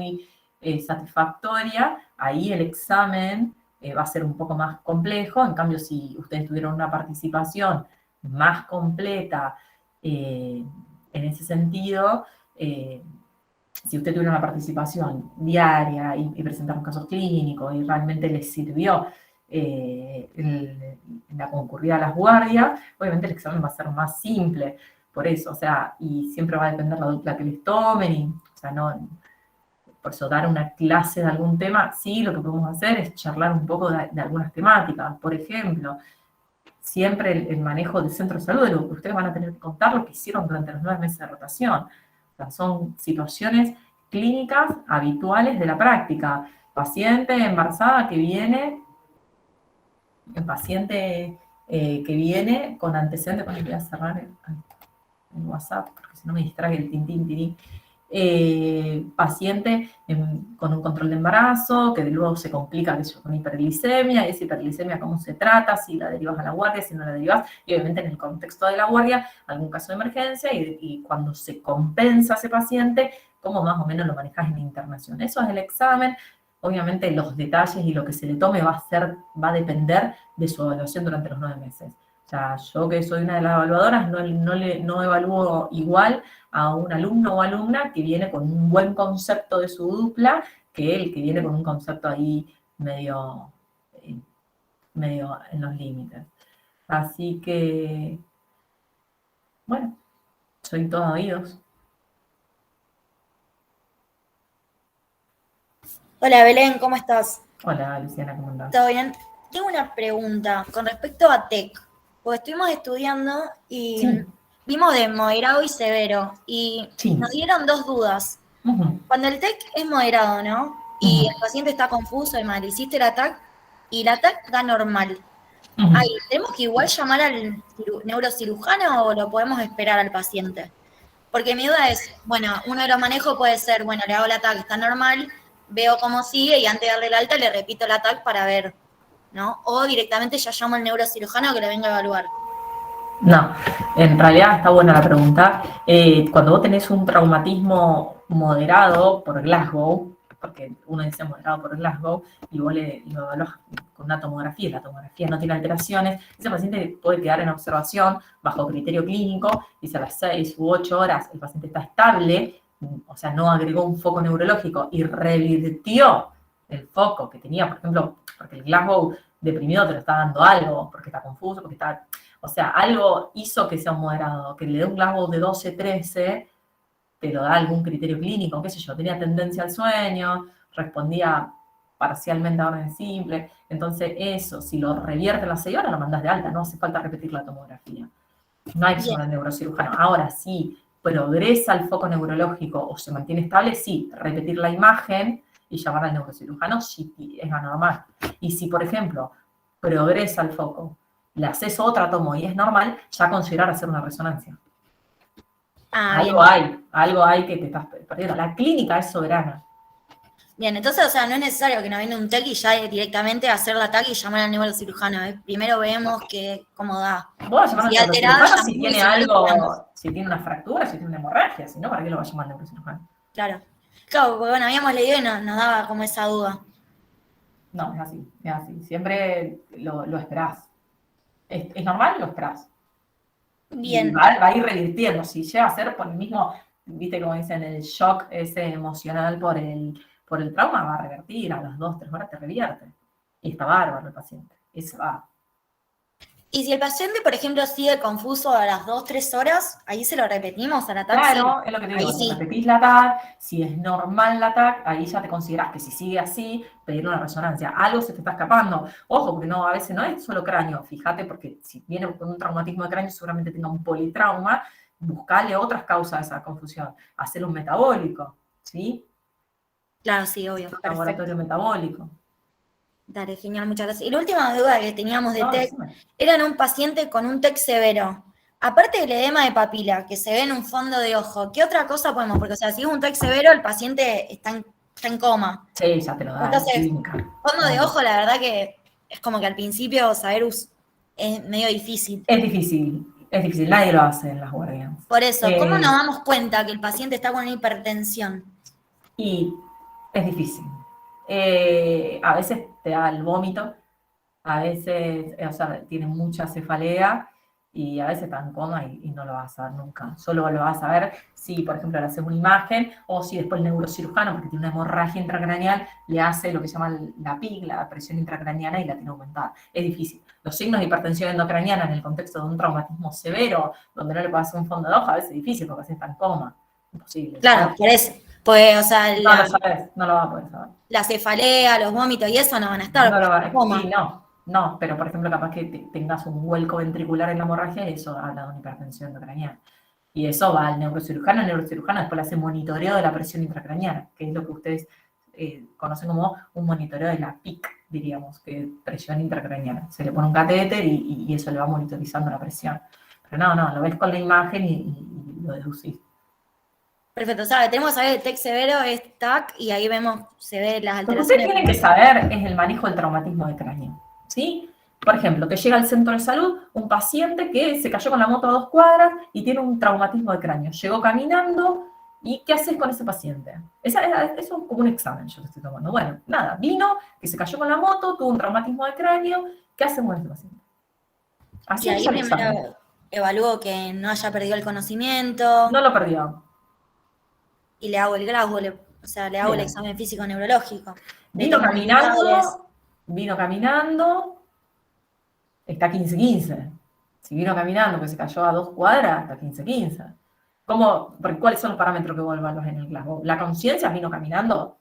muy satisfactoria, ahí el examen va a ser un poco más complejo. En cambio, si ustedes tuvieron una participación más completa en ese sentido, si usted tuviera una participación diaria y presentaron casos clínicos y realmente les sirvió la concurrida a las guardias, obviamente el examen va a ser más simple. Por eso, o sea, y siempre va a depender la dupla que les tomen, y, o sea, no, por eso dar una clase de algún tema, sí, lo que podemos hacer es charlar un poco de algunas temáticas. Por ejemplo, siempre el manejo del centro de salud, de lo que ustedes van a tener que contar, lo que hicieron durante los 9 meses de rotación. O sea, son situaciones clínicas habituales de la práctica. Paciente embarazada que viene, el paciente que viene con antecedentes, bueno, voy a cerrar el WhatsApp, porque si no me distrae el tintín, tirín. Paciente con un control de embarazo, que luego se complica con hiperglicemia, y esa hiperglicemia cómo se trata, si la derivas a la guardia, si no la derivas, y obviamente en el contexto de la guardia, algún caso de emergencia, y cuando se compensa ese paciente, cómo más o menos lo manejas en internación. Eso es el examen. Obviamente los detalles y lo que se le tome va a depender de su evaluación durante los 9 meses. O sea, yo que soy una de las evaluadoras, no evalúo igual a un alumno o alumna que viene con un buen concepto de su dupla que el que viene con un concepto ahí medio en los límites. Así que, bueno, soy todo oídos. Hola Belén, ¿cómo estás? Hola Luciana, ¿cómo andás? ¿Todo bien? Tengo una pregunta con respecto a TEC, porque estuvimos estudiando y Sí. vimos de moderado y severo, y Sí. nos dieron 2 dudas. Cuando el TEC es moderado, ¿no? Y el paciente está confuso, le hiciste el ATAC, y el ATAC da normal. Ahí, ¿tenemos que igual llamar al neurocirujano o lo podemos esperar al paciente? Porque mi duda es, bueno, uno de los manejos puede ser, bueno, le hago el ATAC, está normal, veo cómo sigue y antes de darle el alta le repito el ATAC para ver, ¿no? O directamente ya llamo al neurocirujano que lo venga a evaluar. No, en realidad está buena la pregunta. Cuando vos tenés un traumatismo moderado por Glasgow, porque uno dice moderado por Glasgow, y vos lo evaluás con una tomografía, y la tomografía no tiene alteraciones, ese paciente puede quedar en observación bajo criterio clínico, y si a las 6 u 8 horas el paciente está estable, o sea, no agregó un foco neurológico y revirtió el foco que tenía, por ejemplo, porque el Glasgow deprimido te lo está dando algo, porque está confuso, porque está... O sea, algo hizo que sea un moderado, que le dé un Glasgow de 12, 13, te lo da algún criterio clínico, qué sé yo, tenía tendencia al sueño, respondía parcialmente a órdenes simples. Entonces, eso, si lo revierte a las 6 horas, lo mandas de alta, no hace falta repetir la tomografía. No hay que llamar al neurocirujano. Ahora, si progresa el foco neurológico o se mantiene estable, sí, repetir la imagen y llamar al neurocirujano si es anormal. Y si, por ejemplo, progresa el foco, le haces otra tomo y es normal, ya considerar hacer una resonancia. Algo hay que te estás perdiendo. La clínica es soberana. Bien, entonces, o sea, no es necesario que nos venga un TEC y ya directamente hacer la TAC y llamar al neurocirujano. Primero vemos cómo da. Vos vas a llamar al Si alterada, neurocirujano si tiene si no, algo, si tiene una fractura, si tiene una hemorragia, si no, ¿para qué lo va a llamar al neurocirujano? Claro. Claro, porque bueno, habíamos leído y nos daba como esa duda. No, es así, es así. Siempre lo esperás. ¿Es normal? Lo esperás. Bien. Y va a ir revirtiendo. Si llega a ser por el mismo, viste como dicen, el shock ese emocional por el trauma, va a revertir. A las 2, 3 horas te revierte. Y está bárbaro el paciente. Y se va. Y si el paciente, por ejemplo, sigue confuso a las 2, 3 horas, ahí se lo repetimos a la TAC. Claro, Sí. es lo que te Ahí digo, sí. repetís la TAC, si es normal la TAC, ahí ya te considerás que si sigue así, pedir una resonancia. Algo se te está escapando. Ojo, porque no, a veces no es solo cráneo, fíjate, porque si viene con un traumatismo de cráneo, seguramente tenga un politrauma, buscale otras causas a esa confusión. Hacer un metabólico, ¿sí? Claro, sí, obvio. Un laboratorio metabólico. Dale, genial, muchas gracias. Y la última duda que teníamos de TEC Decime. era en un paciente con un TEC severo. Aparte del edema de papila, que se ve en un fondo de ojo, ¿qué otra cosa podemos? Porque, o sea, si es un TEC severo, el paciente está en coma. Sí, ya te lo da. Entonces, fondo de ojo, la verdad que es como que al principio saber es medio difícil. Es difícil, nadie lo hace en las guardias. Por eso, ¿cómo nos damos cuenta que el paciente está con una hipertensión? Y Es difícil. A veces te da el vómito, a veces, o sea, tiene mucha cefalea y a veces está en coma y no lo vas a ver nunca. Solo lo vas a ver si, por ejemplo, le haces una imagen o si después el neurocirujano, porque tiene una hemorragia intracraneal, le hace lo que se llama la PIC, la presión intracraneana, y la tiene aumentada. Es difícil. Los signos de hipertensión endocraniana en el contexto de un traumatismo severo, donde no le puedes hacer un fondo de hoja, a veces es difícil porque a veces está en coma. Imposible. Claro, ¿sabes? por eso. Pues, o sea, No lo sabes, no lo vas a poder saber. la cefalea, los vómitos y eso no van a estar. No lo va a Coma. y no, pero por ejemplo, capaz que tengas un vuelco ventricular en la hemorragia y eso habla de una hipertensión intracraneana. Y eso va al neurocirujano, después le hace monitoreo de la presión intracraneana, que es lo que ustedes conocen como un monitoreo de la PIC, diríamos, que es presión intracraneana. Se le pone un catéter y eso le va monitorizando la presión. Pero no, lo ves con la imagen y lo deducís. Perfecto, ¿sabe? Tenemos que saber el TEC severo, es TAC, y ahí vemos, se ve las Lo que alteraciones. ustedes tienen que saber es el manejo del traumatismo de cráneo, ¿sí? Por ejemplo, que llega al centro de salud un paciente que se cayó con la moto a 2 cuadras y tiene un traumatismo de cráneo. Llegó caminando y ¿qué haces con ese paciente? Eso es como un examen, yo te estoy tomando. Bueno, nada, vino, que se cayó con la moto, tuvo un traumatismo de cráneo, ¿qué hacemos con ese paciente? Así Y ahí es el examen. primero evalúo que no haya perdido el conocimiento. No lo perdió. Y le hago el grado, o sea, le hago el Bien. examen físico neurológico. Vino caminando, está 15-15. Si vino caminando, que se cayó a 2 cuadras, está 15-15. ¿Cuáles son los parámetros que vos evaluás en el Glasgow? ¿La conciencia vino caminando?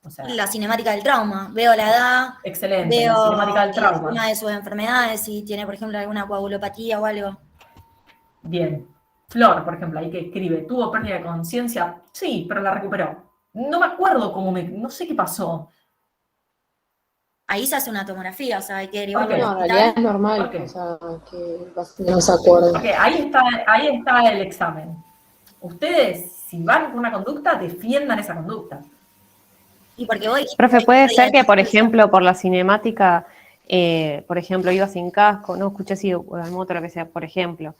O sea, La cinemática del trauma. Veo la edad. excelente, Veo la cinemática del trauma. una de sus enfermedades, si tiene, por ejemplo, alguna coagulopatía o algo. Bien. Flor, por ejemplo, ahí que escribe, ¿tuvo pérdida de conciencia? Sí, pero la recuperó. No me acuerdo no sé qué pasó. Ahí se hace una tomografía, o sea, hay que derivarlo. No, en realidad es normal, o sea, que el paciente no se acuerde. Okay, ahí está el examen. Ustedes, si van con una conducta, defiendan esa conducta. Y porque voy. Profe, puede ser que, por ejemplo, por la cinemática, por ejemplo, iba sin casco, no escuché si la moto, lo que sea, por ejemplo,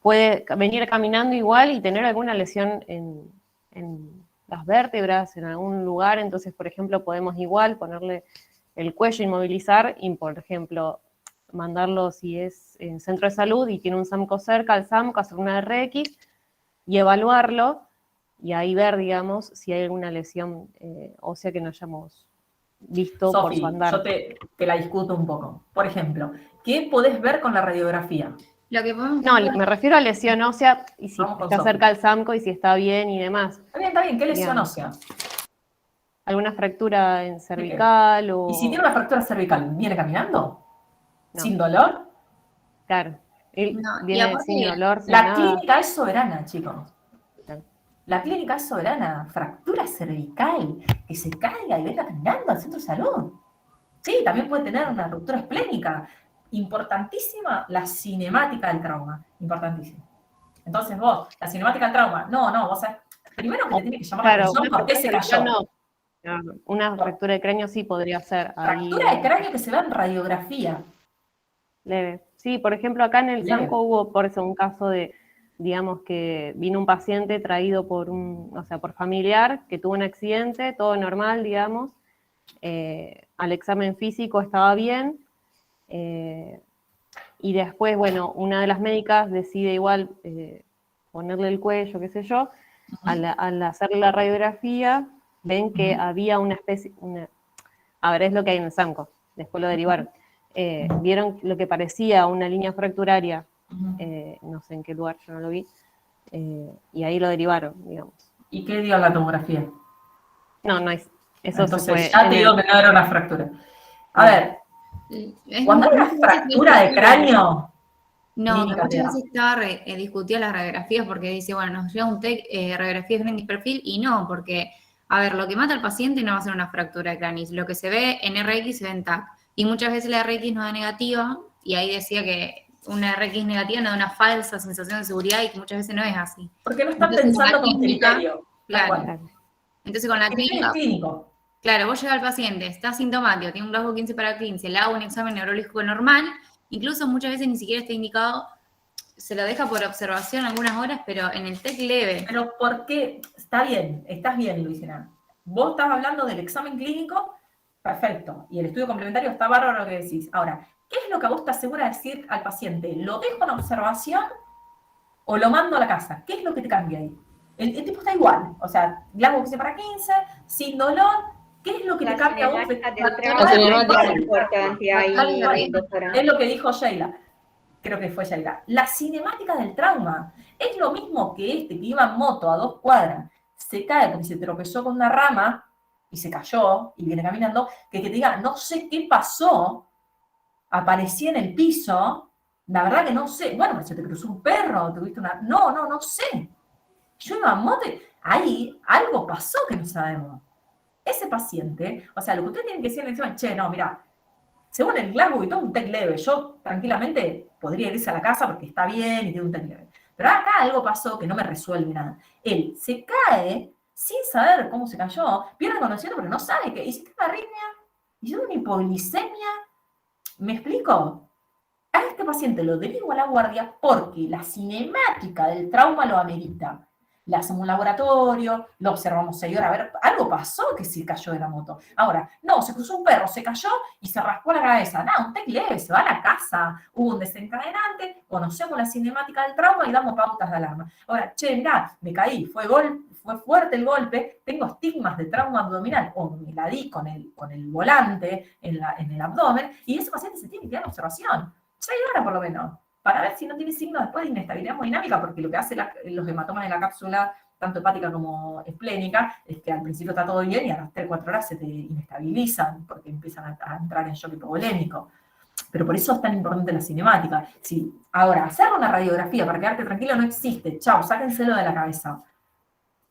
puede venir caminando igual y tener alguna lesión en las vértebras, en algún lugar, entonces, por ejemplo, podemos igual ponerle el cuello, inmovilizar y, por ejemplo, mandarlo si es en centro de salud y tiene un SAMCO cerca, al SAMCO, hacer una RX y evaluarlo y ahí ver, digamos, si hay alguna lesión ósea que no hayamos visto Sofi, por su andar. yo te la discuto un poco. Por ejemplo, ¿qué podés ver con la radiografía? Lo que podemos No, me refiero a lesión ósea y si Vamos con está Sofi. cerca del SAMCO y si está bien y demás. Está bien, ¿qué lesión Digamos. ósea? ¿Alguna fractura en cervical o...? ¿Y si tiene una fractura cervical, viene caminando? No. ¿Sin dolor? Claro. Él No, y viene aparte, sin dolor, sin La nada. clínica es soberana, chicos. Claro. La clínica es soberana. Fractura cervical, que se caiga y venga caminando al centro de salud. Sí, también puede tener una ruptura esplénica. Importantísima la cinemática del trauma. Importantísima. Entonces vos, la cinemática del trauma, vos sabés, primero que te tiene que llamar la Claro, atención por qué se cayó. no. Una fractura de cráneo sí podría ser. Fractura de cráneo que se ve en radiografía. Leve. Sí, por ejemplo, acá en el Leve. SAMCO hubo por eso un caso de, digamos, que vino un paciente traído por por familiar, que tuvo un accidente, todo normal, digamos. Al examen físico estaba bien. Y después, bueno, una de las médicas decide igual ponerle el cuello, qué sé yo. Al hacer la radiografía, ven que había una especie, a ver, es lo que hay en el SAMCO, después lo derivaron. Vieron lo que parecía una línea fracturaria, no sé en qué lugar, yo no lo vi, y ahí lo derivaron, digamos. ¿Y qué dio la tomografía? No es, eso Entonces, se fue. ya te digo que no era una fractura. A ver, cuando hay una fractura de cráneo, no, que muchas veces estaba discutida las radiografías porque dice, bueno, nos llega un TEC, radiografía de perfil, y no, porque, a ver, lo que mata al paciente no va a ser una fractura de cráneo, lo que se ve en RX se ve en TAC, y muchas veces la RX no da negativa, y ahí decía que una RX negativa no da una falsa sensación de seguridad y que muchas veces no es así. Porque no están Entonces, pensando con la con clínica, criterio. claro. Entonces con la clínica, clínico. Claro, vos llegas al paciente, está asintomático, tiene un Glasgow 15/15, le hago un examen neurológico normal, incluso muchas veces ni siquiera está indicado se lo deja por observación algunas horas, pero en el TEC leve. Pero ¿por qué? Está bien, estás bien, Luisina. Vos estás hablando del examen clínico, perfecto, y el estudio complementario está bárbaro lo que decís. Ahora, ¿qué es lo que a vos te asegura decir al paciente? ¿Lo dejo en observación o lo mando a la casa? ¿Qué es lo que te cambia ahí? El tipo está igual, o sea, Glasgow que para 15, sin dolor. ¿Qué es lo que te cambia a vos? Es lo que dijo Sheila. Creo que fue Sheila. La cinemática del trauma es lo mismo que este que iba en moto a 2 cuadras, se cae porque se tropezó con una rama y se cayó y viene caminando, que te diga, no sé qué pasó, aparecí en el piso, la verdad que no sé. Bueno, se te cruzó un perro, tuviste una... No sé. Yo iba en moto y ahí algo pasó que no sabemos. Ese paciente, o sea, lo que usted tiene que decirle encima, che, no, mira, según el Glasgow y todo un TEC leve, yo tranquilamente podría irse a la casa porque está bien y tiene un TEC leve. Pero acá algo pasó que no me resuelve nada. Él se cae sin saber cómo se cayó, pierde conocimiento porque no sabe que hiciste una arritmia, hiciste una hipoglicemia. ¿Me explico? A este paciente lo derivo a la guardia porque la cinemática del trauma lo amerita. Le hacemos un laboratorio, lo observamos 6 horas, a ver, algo pasó que se cayó de la moto. Ahora, no, se cruzó un perro, se cayó y se raspó la cabeza. No, un TEC leve, se va a la casa, hubo un desencadenante, conocemos la cinemática del trauma y damos pautas de alarma. Ahora, che, mirá, me caí, fue fuerte el golpe, tengo estigmas de trauma abdominal, o me la di con el volante en el abdomen, y ese paciente se tiene que dar en observación. 6 horas por lo menos, para ver si no tiene signos después de inestabilidad hemodinámica, porque lo que hace los hematomas de la cápsula, tanto hepática como esplénica, es que al principio está todo bien y a las 3-4 horas se te inestabilizan, porque empiezan a entrar en shock hipovolémico. Pero por eso es tan importante la cinemática. Sí, ahora, hacer una radiografía para quedarte tranquilo no existe. Chao, sáquenselo de la cabeza.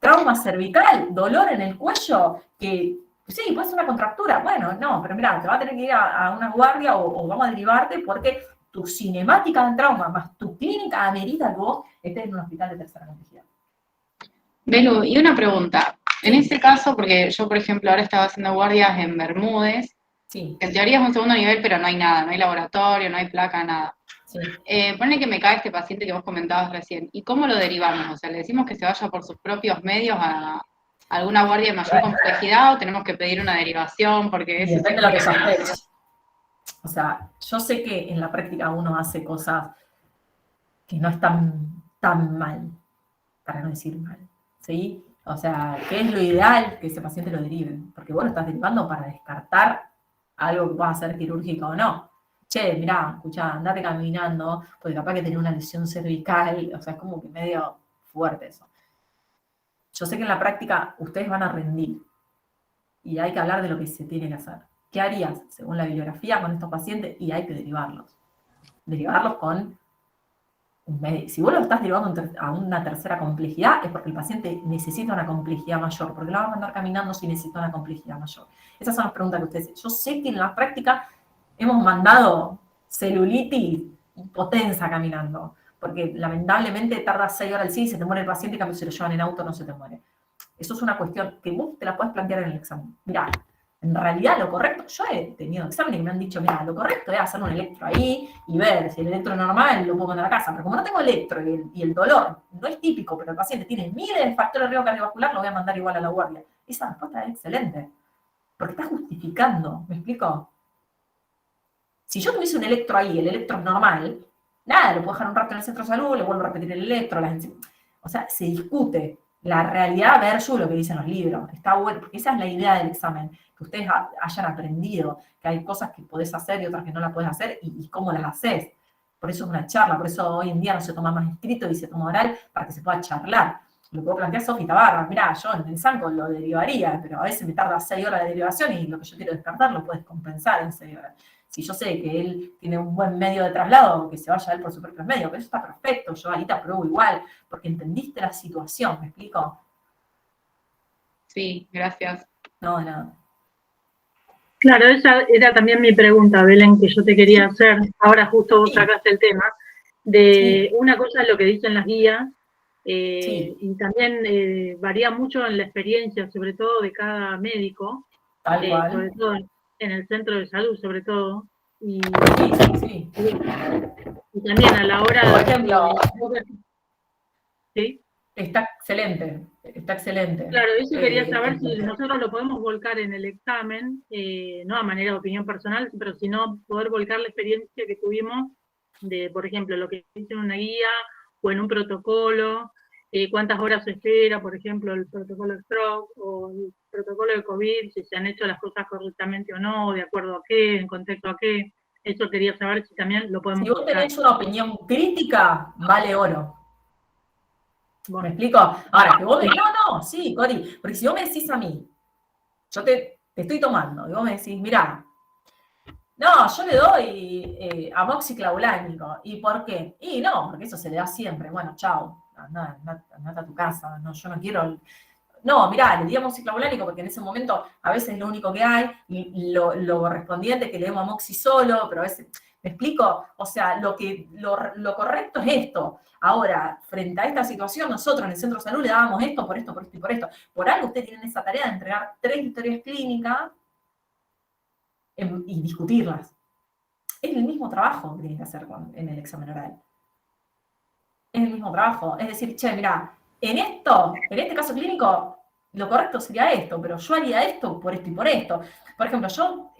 Trauma cervical, dolor en el cuello, que sí, puede ser una contractura. Bueno, no, pero mira, te va a tener que ir a una guardia o vamos a derivarte porque tu cinemática de trauma más tu clínica amerita que vos estés en un hospital de tercera complejidad. Belu, y una pregunta. En ese caso, porque yo, por ejemplo, ahora estaba haciendo guardias en Bermúdez, sí, que en teoría es un segundo nivel, pero no hay nada, no hay laboratorio, no hay placa, nada. Sí. Ponle que me cae este paciente que vos comentabas recién. ¿Y cómo lo derivamos? O sea, ¿le decimos que se vaya por sus propios medios a alguna guardia de mayor complejidad o tenemos que pedir una derivación? Porque eso depende de lo que sospeches. O sea, yo sé que en la práctica uno hace cosas que no están tan mal, para no decir mal, ¿sí? O sea, ¿qué es lo ideal? Que ese paciente lo derive, porque vos lo estás derivando para descartar algo que pueda ser quirúrgico o no. Che, mirá, escuchá, andate caminando, porque capaz que tenés una lesión cervical, o sea, es como que medio fuerte eso. Yo sé que en la práctica ustedes van a rendir y hay que hablar de lo que se tiene que hacer. ¿Qué harías según la bibliografía con estos pacientes? Y hay que derivarlos. Derivarlos con un médico. Si vos lo estás derivando a una tercera complejidad, es porque el paciente necesita una complejidad mayor, porque lo va a mandar caminando si necesita una complejidad mayor. Esas son las preguntas que ustedes... Yo sé que en la práctica hemos mandado celulitis y potencia caminando, porque lamentablemente tarda 6 horas el sí y se te muere el paciente, y cambio si lo llevan en auto no se te muere. Eso es una cuestión que vos te la podés plantear en el examen. Mirá, en realidad lo correcto, yo he tenido exámenes que me han dicho, mira, lo correcto es hacer un electro ahí y ver si el electro es normal, lo puedo mandar a casa, pero como no tengo electro y el dolor no es típico, pero el paciente tiene miles de factores de riesgo cardiovascular, lo voy a mandar igual a la guardia. Esa respuesta es excelente, porque está justificando, ¿me explico? Si yo tuviese un electro ahí, el electro es normal, nada, lo puedo dejar un rato en el centro de salud, le vuelvo a repetir el electro, o sea, se discute la realidad versus lo que dicen los libros. Está bueno, porque esa es la idea del examen, que ustedes hayan aprendido, que hay cosas que podés hacer y otras que no las podés hacer, y cómo las haces. Por eso es una charla, por eso hoy en día no se toma más escrito y se toma oral, para que se pueda charlar. Lo puedo plantear Sofi Tabarra, mirá, yo en el Sanco lo derivaría, pero a veces me tarda 6 horas de derivación y lo que yo quiero descartar lo puedes compensar en 6 horas. Si yo sé que él tiene un buen medio de traslado, que se vaya él por su propio medio, pero eso está perfecto, yo ahí te apruebo igual, porque entendiste la situación, ¿me explico? Sí, gracias. No, no. Claro, esa era también mi pregunta, Belén, que yo te quería hacer. Ahora justo vos sacaste el tema. De una cosa es lo que dicen las guías, y también varía mucho en la experiencia, sobre todo de cada médico, Tal cual. sobre todo en el centro de salud, sobre todo. Y, Sí. y también a la hora Por ejemplo, ¿sí? está excelente. Claro, eso quería saber si el- nosotros lo podemos volcar en el examen, no a manera de opinión personal, pero sino poder volcar la experiencia que tuvimos de, por ejemplo, lo que dice en una guía o en un protocolo, cuántas horas se espera, por ejemplo, el protocolo stroke o el protocolo de COVID, si se han hecho las cosas correctamente o no, de acuerdo a qué, en contexto a qué. Eso quería saber si también lo podemos Si vos volcar. tenés una opinión crítica, vale oro. Bueno. ¿Me explico? Ahora, que vos me... No, sí, Cori, porque si vos me decís a mí, yo te estoy tomando, y vos me decís, mirá, no, yo le doy amoxiclavulánico. ¿Y por qué? Y no, porque eso se le da siempre. Bueno, chao, andate a tu casa. No, yo no quiero... No, mirá, le di amoxiclavulánico porque en ese momento a veces es lo único que hay, y lo correspondiente es que le demos amoxi solo, pero a veces... ¿Me explico? O sea, lo correcto es esto. Ahora, frente a esta situación, nosotros en el centro de salud le dábamos esto, por esto, por esto y por esto. Por algo ustedes tienen esa tarea de entregar 3 historias clínicas y discutirlas. Es el mismo trabajo que tienen que hacer en el examen oral. Es el mismo trabajo. Es decir, che, mirá, en este caso clínico, lo correcto sería esto, pero yo haría esto por esto y por esto. Por ejemplo, yo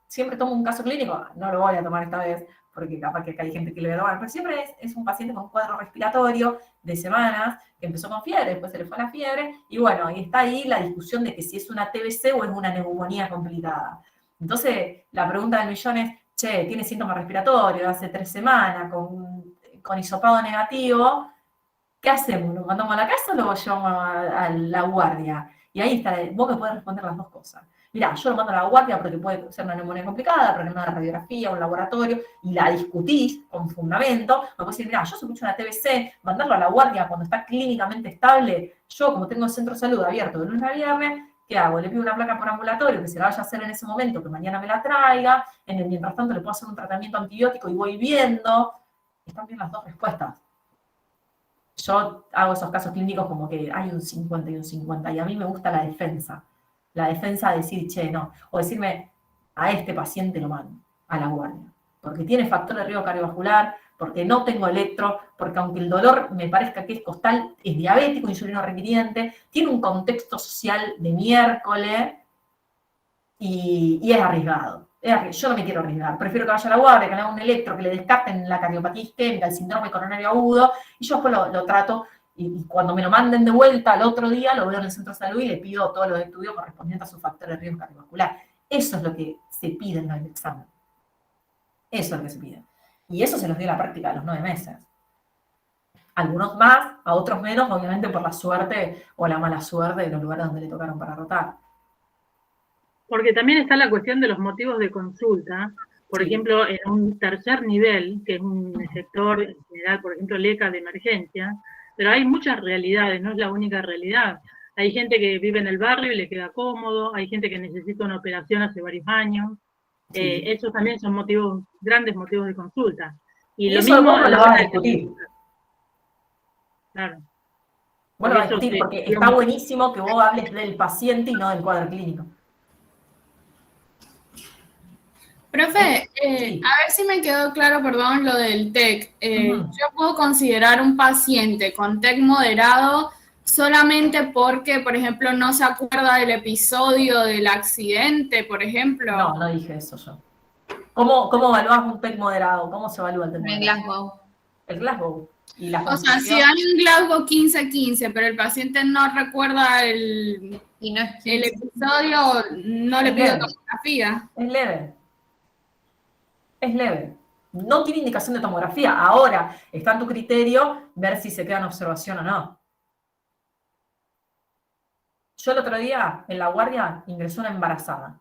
siempre tomo un caso clínico, no lo voy a tomar esta vez, porque capaz que hay gente que lo va a tomar, pero siempre es un paciente con un cuadro respiratorio de semanas, que empezó con fiebre, después se le fue la fiebre, y bueno, y está ahí la discusión de que si es una TBC o es una neumonía complicada. Entonces, la pregunta del millón es, che, tiene síntomas respiratorios, hace 3 semanas, con hisopado negativo, ¿qué hacemos? ¿Lo mandamos a la casa o lo llevamos a la guardia? Y ahí está, vos me podés responder las dos cosas. Mirá, yo lo mando a la guardia porque puede ser una neumonía complicada, problema de radiografía, un laboratorio, y la discutís con fundamento. O podés decir, mirá, yo sospecho una TBC, mandarlo a la guardia cuando está clínicamente estable. Yo, como tengo el centro de salud abierto de lunes a viernes, ¿qué hago? Le pido una placa por ambulatorio que se la vaya a hacer en ese momento, que mañana me la traiga. En el mientras tanto le puedo hacer un tratamiento antibiótico y voy viendo. Están bien las dos respuestas. Yo hago esos casos clínicos como que hay un 50 y un 50, y a mí me gusta la defensa. La defensa de decir, che, no. O decirme, a este paciente lo mando a la guardia. Porque tiene factor de riesgo cardiovascular, porque no tengo electro, porque aunque el dolor me parezca que es costal, es diabético, insulino requiriente, tiene un contexto social de miércoles y es arriesgado. Yo no me quiero arriesgar, prefiero que vaya a la guardia, que le haga un electro, que le descarten la cardiopatía isquémica, el síndrome coronario agudo, y yo después lo trato, y cuando me lo manden de vuelta al otro día, lo veo en el centro de salud y le pido todos los estudios correspondientes a su factor de riesgo cardiovascular. Eso es lo que se pide en el examen. Eso es lo que se pide. Y eso se los dio la práctica a los 9 meses. Algunos más, a otros menos, obviamente por la suerte o la mala suerte de los lugares donde le tocaron para rotar. Porque también está la cuestión de los motivos de consulta. Por ejemplo, en un tercer nivel, que es un sector en general, por ejemplo, LECA de emergencia, pero hay muchas realidades, no es la única realidad. Hay gente que vive en el barrio y le queda cómodo, hay gente que necesita una operación hace varios años. Sí. Esos también son motivos, grandes motivos de consulta. Y lo mismo a la hora de discutir. Claro. Bueno, a discutir, porque está buenísimo que vos hables del paciente y no del cuadro clínico. Profe, sí. A ver si me quedó claro, perdón, lo del TEC. Yo puedo considerar un paciente con TEC moderado solamente porque, por ejemplo, no se acuerda del episodio del accidente, por ejemplo. No dije eso yo. ¿Cómo evaluás un TEC moderado? ¿Cómo se evalúa el TEC moderado? El Glasgow. El Glasgow. ¿Y la o sea, si hay un Glasgow 15-15, pero el paciente no recuerda el episodio, no le pido tomografía. Es leve. Es leve. No tiene indicación de tomografía. Ahora, está en tu criterio ver si se queda en observación o no. Yo el otro día, en la guardia, ingresó una embarazada.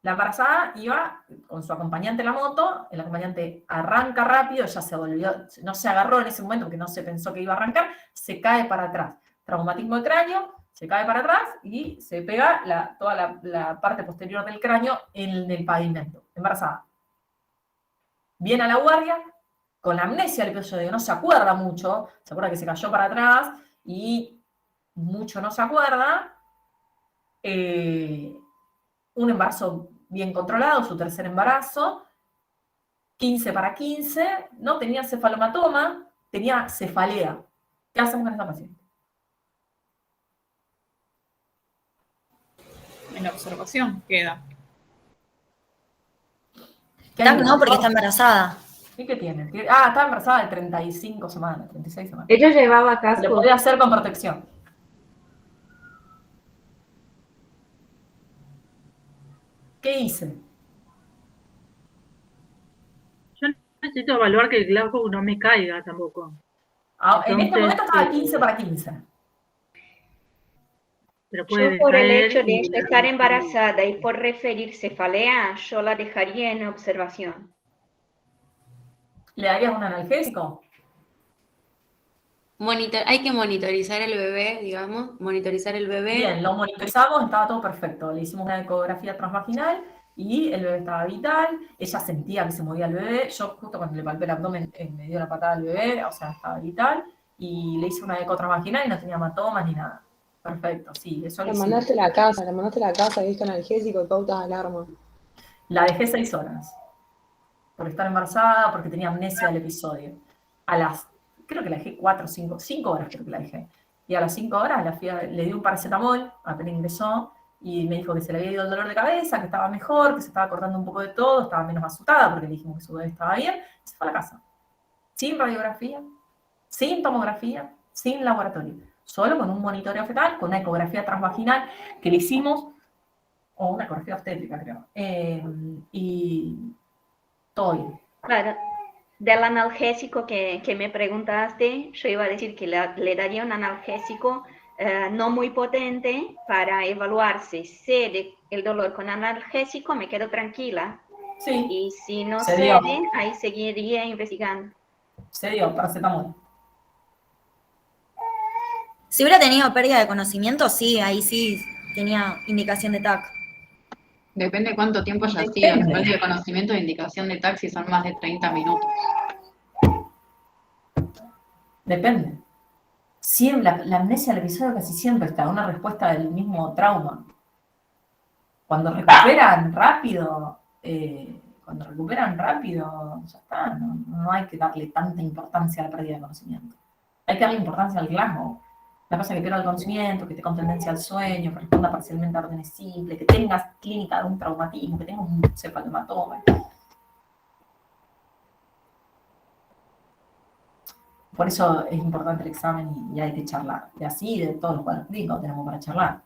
La embarazada iba con su acompañante en la moto, el acompañante arranca rápido, ella se volvió, no se agarró en ese momento porque no se pensó que iba a arrancar, se cae para atrás. Traumatismo de cráneo, se cae para atrás y se pega toda la parte posterior del cráneo en el pavimento. Embarazada. Viene a la guardia, con la amnesia, el episodio no se acuerda mucho, se acuerda que se cayó para atrás y mucho no se acuerda. Un embarazo bien controlado, su tercer embarazo, 15 para 15, no tenía cefalomatoma, tenía cefalea. ¿Qué hacemos con esta paciente? En la observación queda. TAC no, porque está embarazada. ¿Y qué tiene? Estaba embarazada de 35 semanas, 36 semanas. Ella llevaba casco. Le podía hacer con protección. ¿Qué hice? Yo necesito evaluar que el Glasgow no me caiga tampoco. En este momento estaba 15 para 15. Pero yo por el hecho de estar embarazada y por referir cefalea, yo la dejaría en observación. ¿Le darías un analgésico? Hay que monitorizar el bebé, digamos, monitorizar el bebé. Bien, lo monitorizamos, estaba todo perfecto. Le hicimos una ecografía transvaginal y el bebé estaba vital. Ella sentía que se movía el bebé. Yo justo cuando le palpé el abdomen me dio la patada al bebé, o sea, estaba vital. Y le hice una eco transvaginal y no tenía hematomas ni nada. Perfecto, sí, eso La mandaste a la casa, viste analgésico y pautas de alarma. La dejé 6 horas. Por estar embarazada, porque tenía amnesia del episodio. Creo que la dejé 4 o 5 horas creo que la dejé. Y a las 5 horas le di un paracetamol, apenas ingresó, y me dijo que se le había ido el dolor de cabeza, que estaba mejor, que se estaba acordando un poco de todo, estaba menos asustada porque le dijimos que su bebé estaba bien, y se fue a la casa. Sin radiografía, sin tomografía, sin laboratorio. Solo con un monitoreo fetal, con una ecografía transvaginal que le hicimos, o una ecografía obstétrica creo, y todo bien. Claro. Del analgésico que me preguntaste, yo iba a decir que le daría un analgésico no muy potente para evaluar si cede el dolor con analgésico, me quedo tranquila. Sí. Y si no cede, ahí seguiría investigando. Se dio paracetamol. Si hubiera tenido pérdida de conocimiento, sí, ahí sí tenía indicación de TAC. Depende de cuánto tiempo haya sido. Pérdida de conocimiento de indicación de TAC si son más de 30 minutos. Depende. Siempre, la amnesia del episodio casi siempre está una respuesta del mismo trauma. Cuando recuperan rápido, ya está. No hay que darle tanta importancia a la pérdida de conocimiento. Hay que darle importancia al Glasgow. La cosa que pierda el conocimiento, que esté con tendencia al sueño, que responda parcialmente a órdenes simples, que tengas clínica de un traumatismo, que tengas un cefalomatoma. Por eso es importante el examen y hay que charlar. Y así de todos los cuadros clínicos tenemos para charlar.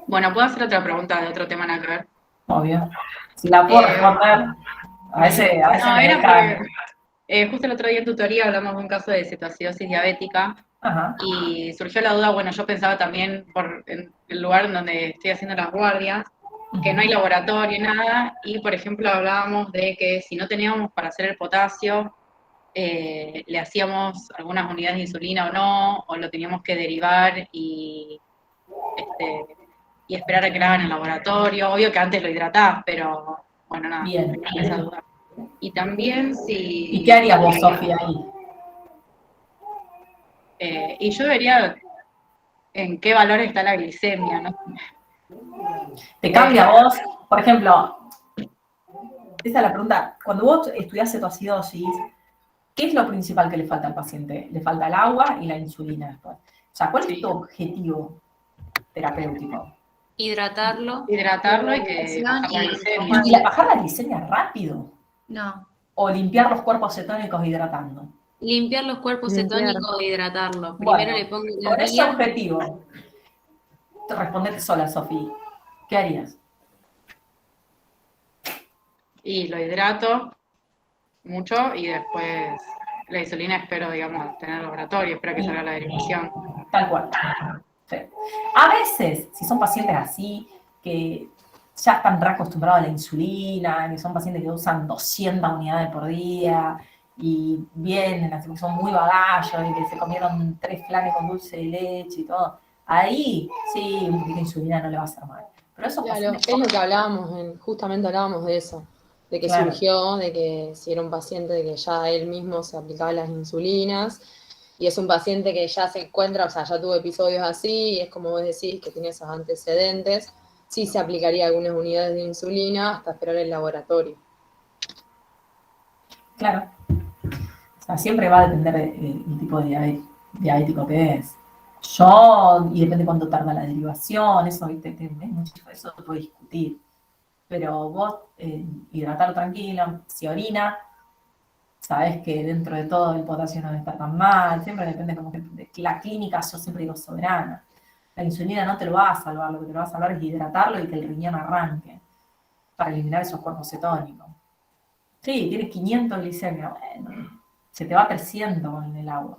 Bueno, ¿puedo hacer otra pregunta de otro tema nada que ver? Obvio. Si la puedo responder, a veces no, me era porque, justo el otro día en tutoría hablamos de un caso de cetoacidosis diabética. Ajá. Y surgió la duda, bueno, yo pensaba también en el lugar en donde estoy haciendo las guardias, que no hay laboratorio, nada, y por ejemplo hablábamos de que si no teníamos para hacer el potasio, le hacíamos algunas unidades de insulina o no, o lo teníamos que derivar y esperar a que lo hagan en el laboratorio. Obvio que antes lo hidratás, pero bueno, nada, bien. Esa duda. Y también si... ¿Y qué harías vos, Sofía, ahí? Y yo vería en qué valor está la glicemia, ¿no? ¿Te cambia vos? Por ejemplo, esa es la pregunta. Cuando vos estudiás cetoacidosis, ¿qué es lo principal que le falta al paciente? Le falta el agua y la insulina después. O sea, ¿cuál es tu objetivo terapéutico? Hidratarlo Y que bajar la glicemia. ¿Y bajar la glicemia rápido? No. ¿O limpiar los cuerpos cetónicos hidratando? Limpiar los cuerpos cetónicos e hidratarlo. Primero Bueno, le pongo con ese objetivo, te respondete sola, Sofía. ¿Qué harías? Y lo hidrato mucho y después la insulina espero, digamos, tener el laboratorio, espero que salga la derivación. Tal cual. Sí. A veces, si son pacientes así, que ya están reacostumbrados a la insulina, que son pacientes que usan 200 unidades por día, y vienen, así que son muy bagallos, y que se comieron 3 flanes con dulce de leche y todo, ahí sí, un poquito de insulina no le va a hacer mal. Pero eso claro, es lo que hablábamos, justamente hablábamos de eso, de que surgió, de que si era un paciente de que ya él mismo se aplicaba las insulinas, y es un paciente que ya se encuentra, o sea, ya tuvo episodios así, y es como vos decís, que tiene esos antecedentes, sí se aplicaría algunas unidades de insulina hasta esperar el laboratorio. Claro. O sea, siempre va a depender del tipo de diabético que es. Y depende cuánto tarda la derivación, eso, ¿viste? Eso se puede discutir. Pero vos, hidratarlo tranquilo, si orina, sabés que dentro de todo el potasio no está tan mal, siempre depende como que de la clínica, yo siempre digo soberana. La insulina no te lo va a salvar, lo que te lo va a salvar es hidratarlo y que el riñón arranque para eliminar esos cuerpos cetónicos. Sí, tienes 500 glicemia, bueno, se te va creciendo en el agua,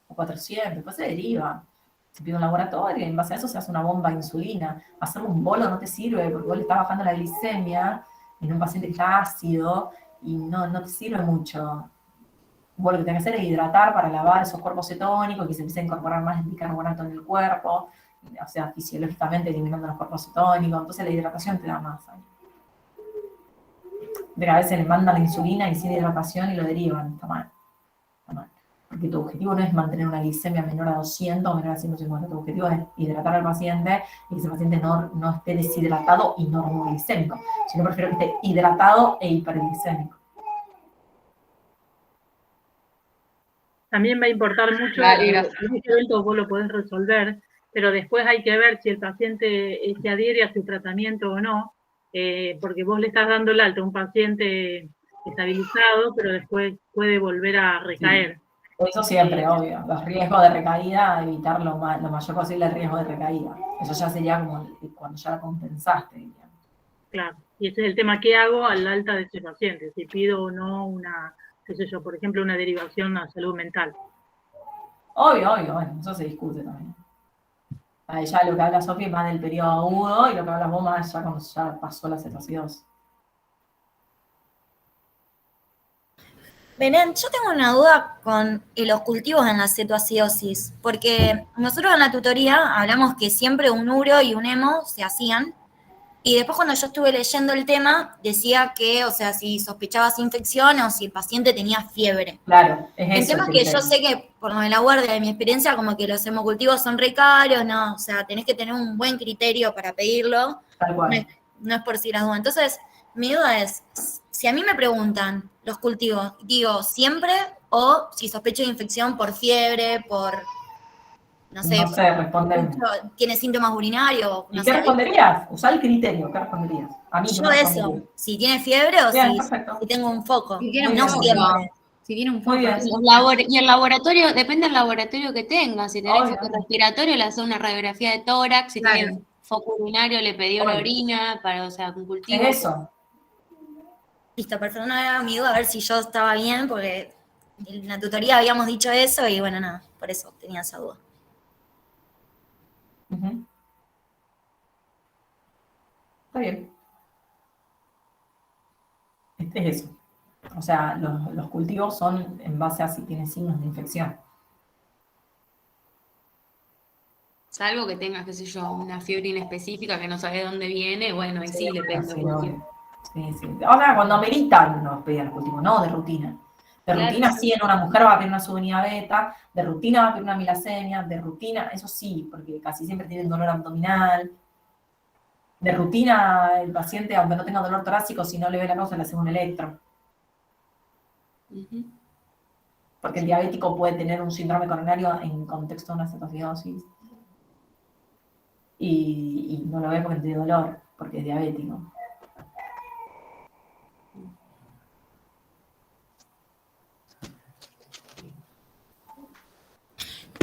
o 400, después se deriva. Se pide un laboratorio y en base a eso se hace una bomba de insulina. Hacerle un bolo no te sirve porque vos le estás bajando la glicemia en un paciente que está ácido y no te sirve mucho. Vos lo que tenés que hacer es hidratar para lavar esos cuerpos cetónicos y que se empiece a incorporar más el bicarbonato en el cuerpo, o sea, fisiológicamente eliminando los cuerpos cetónicos, entonces la hidratación te da más ahí. De que a veces le mandan la insulina y sin hidratación y lo derivan, está mal. Porque tu objetivo no es mantener una glicemia menor a 200 o menor a 150, tu objetivo es hidratar al paciente y que ese paciente no esté deshidratado y normoglicémico, sino prefiero que esté hidratado e hiperglicémico. También va a importar mucho, en este evento vos lo podés resolver, pero después hay que ver si el paciente se adhiere a su tratamiento o no, porque vos le estás dando el alta a un paciente estabilizado, pero después puede volver a recaer. Sí. Eso siempre, obvio. Los riesgos de recaída, evitar lo mayor posible el riesgo de recaída. Eso ya sería como cuando ya la compensaste, digamos. Claro, y ese es el tema, ¿qué hago al alta de ese paciente? Si pido o no una, qué sé yo, por ejemplo, una derivación a salud mental. Obvio, bueno, eso se discute también. Ahí ya lo que habla Sofi es más del periodo agudo y lo que hablas vos más ya cuando ya pasó la cetoacidosis. Belén, yo tengo una duda con los cultivos en la cetoacidosis, porque nosotros en la tutoría hablamos que siempre un uro y un hemo se hacían, y después cuando yo estuve leyendo el tema, decía que, o sea, si sospechabas infección o si el paciente tenía fiebre. Claro, es eso. El tema es que yo sé que, por lo de la guardia de mi experiencia, como que los hemocultivos son re caros, ¿no? O sea, tenés que tener un buen criterio para pedirlo. Tal cual. No es por si las dudas. Entonces, mi duda es, si a mí me preguntan los cultivos, digo, ¿siempre o si sospecho de infección por fiebre, por, no sé, responder. ¿Tiene síntomas urinarios? ¿Y qué responderías? Usá el criterio, ¿qué responderías? A mí yo eso, si tiene fiebre o bien, si tengo un foco. Si tiene un no foco. siempre. Si tiene un foco. Y el laboratorio, depende del laboratorio que tengas. Si tenés foco respiratorio, le haces una radiografía de tórax. Si tenés foco urinario, le pedí una orina para, o sea, un cultivo. Es eso. Listo, perfecto. No era mi duda a ver si yo estaba bien, porque en la tutoría habíamos dicho eso y bueno, nada, por eso tenía esa duda. Uh-huh. Está bien. Es eso. O sea, los cultivos son en base a si tiene signos de infección. Salvo que tengas, qué sé yo, una fiebre inespecífica que no sabes de dónde viene, bueno, ahí sí le pedís el cultivo. Sí. Ahora, cuando ameritan, nos pedían el cultivo, no de rutina. De rutina, sí, en una mujer va a pedir una subunidad beta, de rutina va a pedir una milasemia, de rutina, eso sí, porque casi siempre tienen dolor abdominal. De rutina, el paciente, aunque no tenga dolor torácico, si no le ve la causa, le hace un electro. Porque el diabético puede tener un síndrome coronario en contexto de una cetoacidosis. Y no lo ve porque tiene dolor, porque es diabético.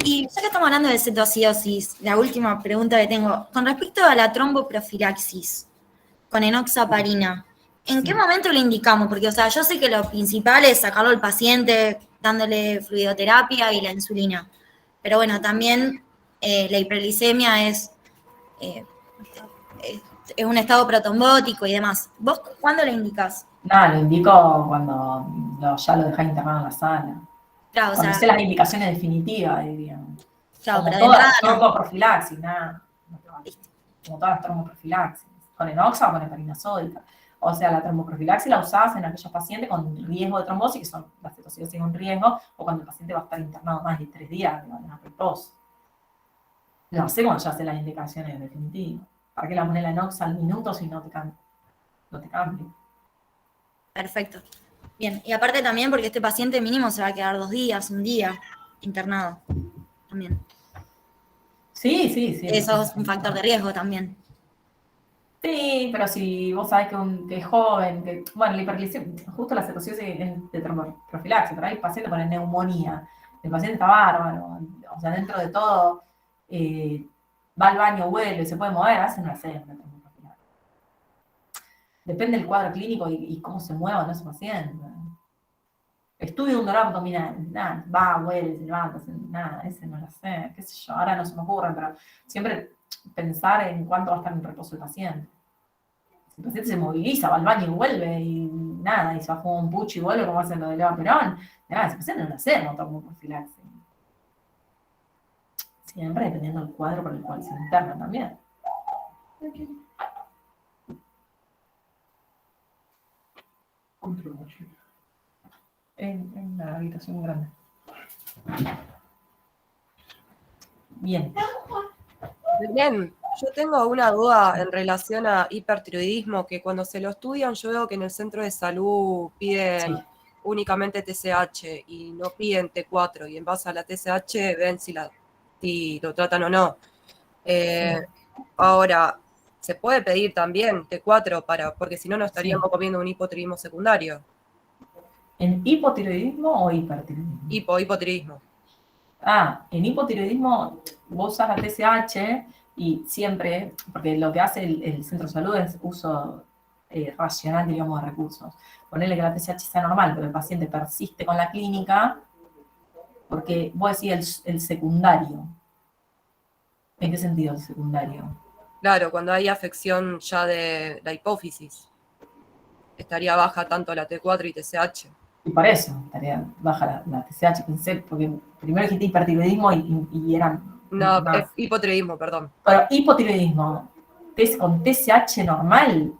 Y ya que estamos hablando de cetoacidosis, la última pregunta que tengo, con respecto a la tromboprofilaxis con enoxaparina, ¿en qué momento lo indicamos? Porque, o sea, yo sé que lo principal es sacarlo al paciente dándole fluidoterapia y la insulina, pero bueno, también la hiperglicemia es un estado protrombótico y demás. ¿Vos cuándo lo indicás? No, lo indico cuando ya lo dejás internado en la sala. Claro, cuando sé las indicaciones definitivas, digamos. Claro, como pero todas las no. tromboprofilaxis, nada. Como todas las tromboprofilaxis. Con enoxa o con heparina sódica. O sea, la tromboprofilaxis la usás en aquellos pacientes con riesgo de trombosis, que son la cetocidosis con riesgo, o cuando el paciente va a estar internado más de 3 días en la prepost. Lo sé cuando ya hace las indicaciones definitivas. ¿Para qué la pones la inox al minuto si no te cambia? Perfecto. Bien, y aparte también porque este paciente mínimo se va a quedar 2 días, 1 día internado. También. Sí. Eso es un factor de riesgo también. Sí, pero si vos sabés que es joven, bueno, la hiperglicemia, justo la cetocidosis de tromboprofilaxis, pero hay pacientes con neumonía, el paciente está bárbaro, o sea, dentro de todo, va al baño, vuelve, se puede mover, hacen una tromboprofilaxis. Depende del cuadro clínico y cómo se mueva ese paciente. Estudio de un dolor abdominal, nada, va, vuelve, se levanta, nada, ese no lo sé, qué sé yo, ahora no se me ocurre, pero siempre pensar en cuánto va a estar en reposo el paciente. Si el paciente se moviliza, va al baño y vuelve, y nada, y se va a fumar un pucho y vuelve, como hacen lo de Leva Perón, nada, ese paciente no lo hace, no tromboprofilaxis. Siempre dependiendo del cuadro por el cual se interna también. En la habitación grande. Bien. Bien, yo tengo una duda en relación a hipertiroidismo, que cuando se lo estudian yo veo que en el centro de salud piden únicamente TSH y no piden T4, y en base a la TSH ven si lo tratan o no. Ahora, ¿se puede pedir también T4 porque si no, no estaríamos comiendo un hipotiroidismo secundario? ¿En hipotiroidismo o hipertiroidismo? Hipotiroidismo. En hipotiroidismo vos usas la TSH y siempre, porque lo que hace el centro de salud es uso racional, digamos, de recursos. Ponerle que la TSH sea normal, pero el paciente persiste con la clínica, porque vos decís el secundario. ¿En qué sentido el secundario? Claro, cuando hay afección ya de la hipófisis, estaría baja tanto la T4 y TSH. Y por eso estaría baja la TSH, pensé, porque primero dijiste hipertiroidismo y era... No, es hipotiroidismo, perdón. Pero hipotiroidismo, con TSH normal.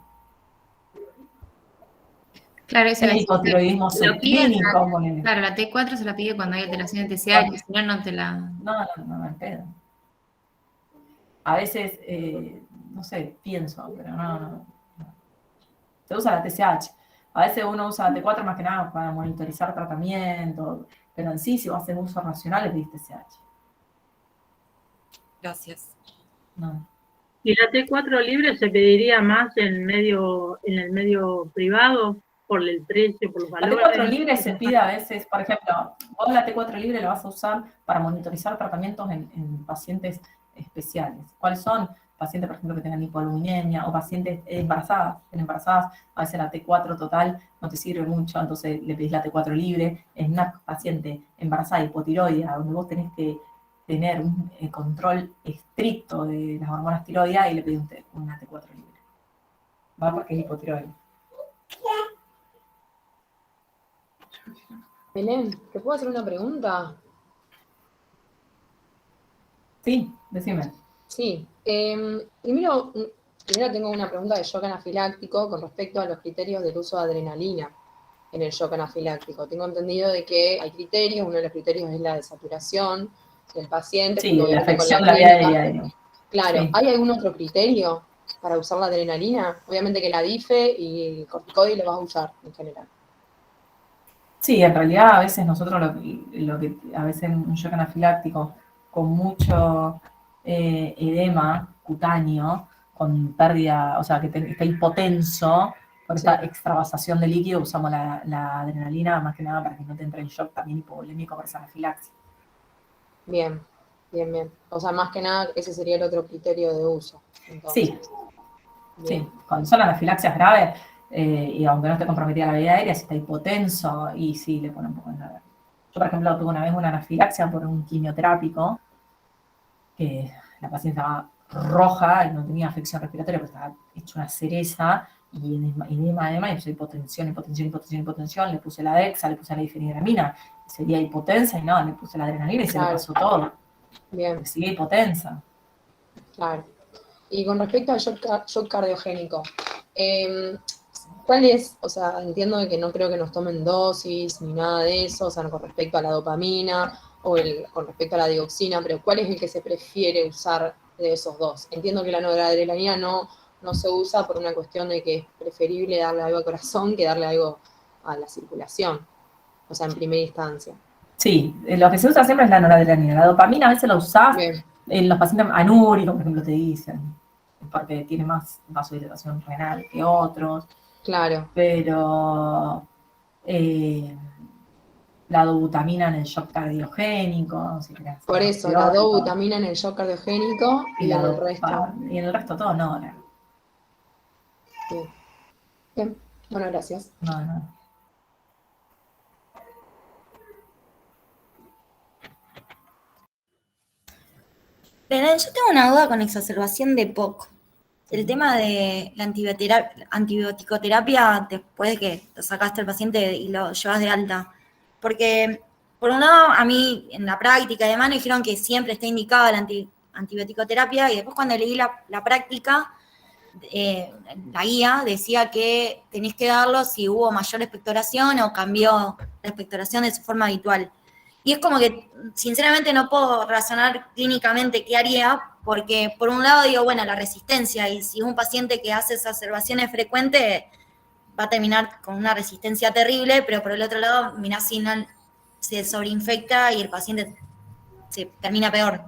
Claro, eso es hipotiroidismo subclínico. Claro, la T4 se la pide cuando hay alteración de TSH, si no, no te la... No, el pedo. A veces, no sé, pienso, pero no. Se usa la TSH. A veces uno usa la T4 más que nada para monitorizar tratamiento, pero en sí, si vos haces uso racional, es TSH. Gracias. No. ¿Y la T4 libre se pediría más en el medio privado por el precio, por los valores? La T4 libre se pide a veces, por ejemplo, vos la T4 libre la vas a usar para monitorizar tratamientos en pacientes especiales. ¿Cuáles son? Pacientes, por ejemplo, que tengan hipoaluminemia o pacientes embarazadas. En embarazadas, a veces la T4 total no te sirve mucho, entonces le pedís la T4 libre. En una paciente embarazada hipotiroidea, donde vos tenés que tener un control estricto de las hormonas tiroideas, y le pedís una T4 libre. ¿Va? Porque es hipotiroidea. Belén, ¿te puedo hacer una pregunta? Sí, decime. Sí. Primero tengo una pregunta de shock anafiláctico con respecto a los criterios del uso de adrenalina en el shock anafiláctico. Tengo entendido de que hay criterios, uno de los criterios es la desaturación del paciente. Sí, la afección de la vía aérea. Claro, sí. ¿Hay algún otro criterio para usar la adrenalina? Obviamente que la DIFE y el corticoide lo vas a usar en general. Sí, en realidad a veces nosotros lo que a veces un shock anafiláctico con mucho edema cutáneo, con pérdida, o sea, que está hipotenso, por esta extravasación de líquido, usamos la adrenalina más que nada para que no te entre en shock también hipovolémico por esa anafilaxia. Bien. O sea, más que nada, ese sería el otro criterio de uso. Entonces. Sí. Cuando son anafilaxias graves, y aunque no esté comprometida la vía aérea, si está hipotenso, y sí, le ponen un poco en la... Yo, por ejemplo, tuve una vez una anafilaxia por un quimioterápico, que la paciente estaba roja y no tenía afección respiratoria, pero estaba hecha una cereza, y edema, y puse hipotensión, le puse la Dexa, le puse la difenhidramina, sería hipotensa, y no, le puse la adrenalina y se le pasó todo. Bien. Sigue hipotensa. Claro. Y con respecto al shock cardiogénico, ¿Cuál es? O sea, entiendo de que no creo que nos tomen dosis ni nada de eso, o sea, con respecto a la dopamina o con respecto a la dioxina, pero ¿cuál es el que se prefiere usar de esos dos? Entiendo que la noradrenalina no se usa por una cuestión de que es preferible darle algo al corazón que darle algo a la circulación, o sea, en primera instancia. Sí, lo que se usa siempre es la noradrenalina. La dopamina a veces la usás Bien. en los pacientes anúricos, por ejemplo, te dicen, porque tiene más vasodilatación renal que otros. Claro. Pero la dobutamina en el shock cardiogénico. Si por eso, la dobutamina en el shock cardiogénico y en el resto. Y en el resto todo no. Bien. Bien. Bueno, gracias. No. Belén, yo tengo una duda con exacerbación de EPOC. El tema de la antibioticoterapia después de que lo sacaste al paciente y lo llevas de alta. Porque, por un lado, a mí en la práctica y demás me dijeron que siempre está indicada la antibioticoterapia y después cuando leí la práctica, la guía decía que tenés que darlo si hubo mayor expectoración o cambió la expectoración de su forma habitual. Y es como que, sinceramente, no puedo razonar clínicamente qué haría, porque por un lado digo, bueno, la resistencia, y si es un paciente que hace exacerbaciones frecuentes, va a terminar con una resistencia terrible, pero por el otro lado, mirá si no se sobreinfecta y el paciente se termina peor.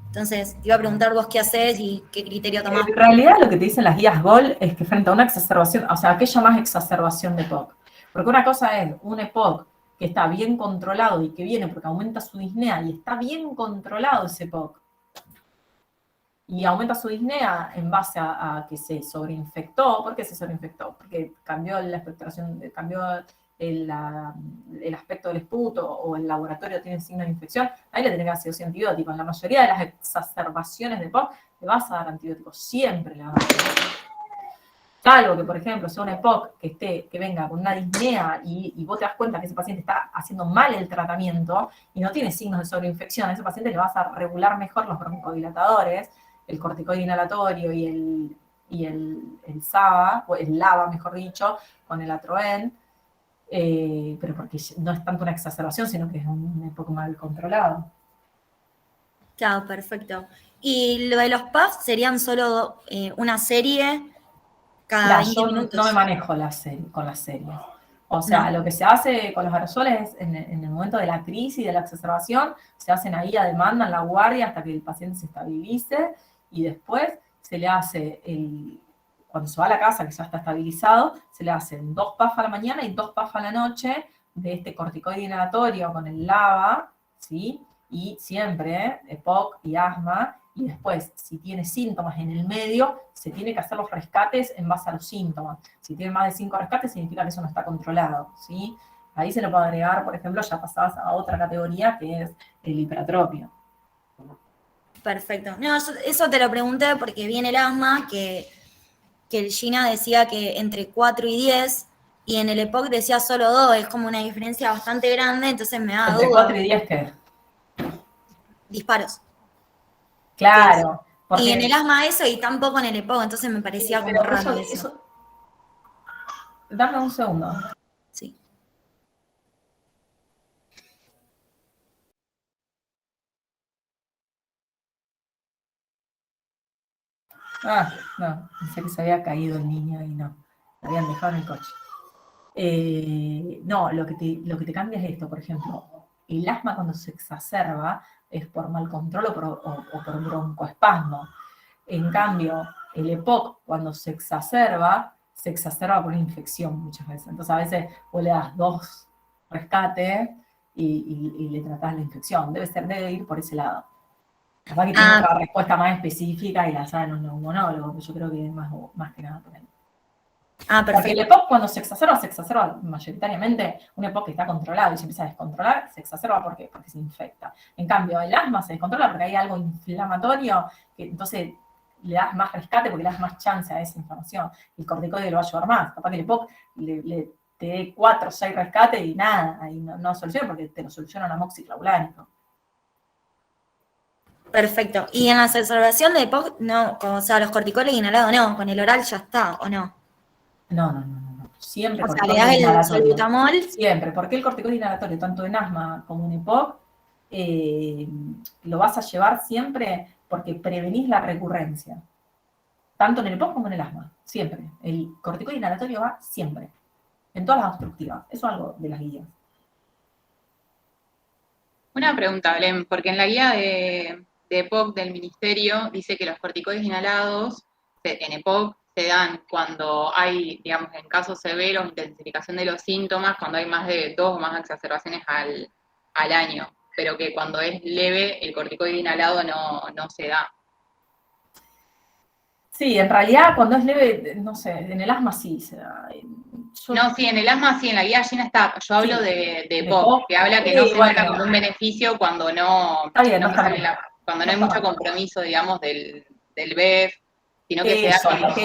Entonces, te iba a preguntar vos qué haces y qué criterio tomás. En realidad, lo que te dicen las guías GOL es que frente a una exacerbación, o sea, ¿qué llamás exacerbación de EPOC? Porque una cosa es un EPOC que está bien controlado y que viene porque aumenta su disnea y está bien controlado ese EPOC. Y aumenta su disnea en base a que se sobreinfectó. ¿Por qué se sobreinfectó? Porque cambió la expectoración, cambió el aspecto del esputo o el laboratorio tiene signo de infección, ahí le tenés que dar sí o sí antibiótico. En la mayoría de las exacerbaciones de EPOC le vas a dar antibióticos, siempre le vas a dar antibióticos. Salvo que, por ejemplo, sea un EPOC que venga con una disnea y vos te das cuenta que ese paciente está haciendo mal el tratamiento y no tiene signos de sobreinfección, a ese paciente le vas a regular mejor los broncodilatadores, el corticoide inhalatorio y el SABA, o el LABA, mejor dicho, con el Atroen, pero porque no es tanto una exacerbación, sino que es un EPOC mal controlado. Claro, perfecto. ¿Y lo de los PAF serían solo una serie cada 20 minutos? No me manejo con las series. O sea, lo que se hace con los aerosoles en el momento de la crisis, de la exacerbación, se hacen ahí a demanda en la guardia hasta que el paciente se estabilice y después se le hace, cuando se va a la casa, que ya está estabilizado, se le hacen 2 PAF a la mañana y 2 PAF a la noche de este corticoide inhalatorio con el LABA, ¿sí? Y siempre EPOC y asma. Y después, si tiene síntomas en el medio, se tiene que hacer los rescates en base a los síntomas. Si tiene más de 5 rescates, significa que eso no está controlado, ¿sí? Ahí se lo puede agregar, por ejemplo, ya pasabas a otra categoría, que es el hiperatropio. Perfecto. No, eso te lo pregunté porque viene el asma, que el Gina decía que entre 4 y 10, y en el EPOC decía solo 2, es como una diferencia bastante grande, entonces me da duda. ¿Entre 4 y 10 qué? Disparos. Claro. Y en el asma eso, y tampoco en el EPOC, entonces me parecía como raro eso. Dame un segundo. Sí. No, pensé que se había caído el niño y no, lo habían dejado en el coche. No, lo que te cambia es esto, por ejemplo, el asma cuando se exacerba es por mal control o por broncoespasmo. En cambio, el EPOC cuando se exacerba por una infección muchas veces. Entonces a veces vos le das 2 rescates y le tratás la infección. Debe ir por ese lado. Capaz que tiene otra respuesta más específica y la saben un neumonólogo, pero yo creo que es más que nada por ahí. Perfecto. Porque el EPOC cuando se exacerba mayoritariamente, un EPOC que está controlado y se empieza a descontrolar, se exacerba porque se infecta. En cambio, el asma se descontrola porque hay algo inflamatorio, que entonces le das más rescate porque le das más chance a esa inflamación. El corticoide lo va a ayudar más. Capaz que el EPOC te dé 4 o 6 rescates y nada, ahí no soluciona porque te lo soluciona un amoxiclavulánico. Perfecto. Y en la exacerbación de EPOC, no, o sea, los corticoides inhalados no, con el oral ya está, ¿o no? No. siempre O sea, le corticoide das el inhalatorio. salbutamol. Siempre, porque el corticoide inhalatorio, tanto en asma como en EPOC, lo vas a llevar siempre porque prevenís la recurrencia. Tanto en el EPOC como en el asma, siempre. El corticoide inhalatorio va siempre, en todas las obstructivas. Eso es algo de las guías. Una pregunta, Belén, porque en la guía de EPOC del ministerio dice que los corticoides inhalados en EPOC se dan cuando hay, digamos, en casos severos, intensificación de los síntomas, cuando hay más de 2 o más exacerbaciones al año, pero que cuando es leve el corticoide inhalado no se da. Sí, en realidad cuando es leve, no sé, en el asma sí se da. No, sí, en el asma sí, en la guía Gina está. Yo hablo Sí, de de EPOC, EPOC. que habla que Sí, no se bueno. nota como un beneficio cuando no, Está bien, no no está sale mal. cuando no No hay está mucho mal. compromiso, digamos, del BEF, sino que se da Eso, cuando...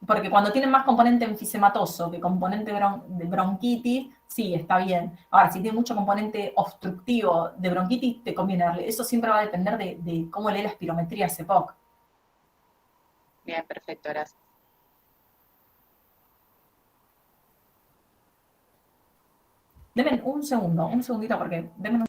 porque cuando tienen más componente enfisematoso que componente de bronquitis, sí, está bien. Ahora, si tiene mucho componente obstructivo de bronquitis, te conviene darle. Eso siempre va a depender de cómo lee la espirometría ese POC. Bien, perfecto, gracias. Denme un segundito, porque denme un...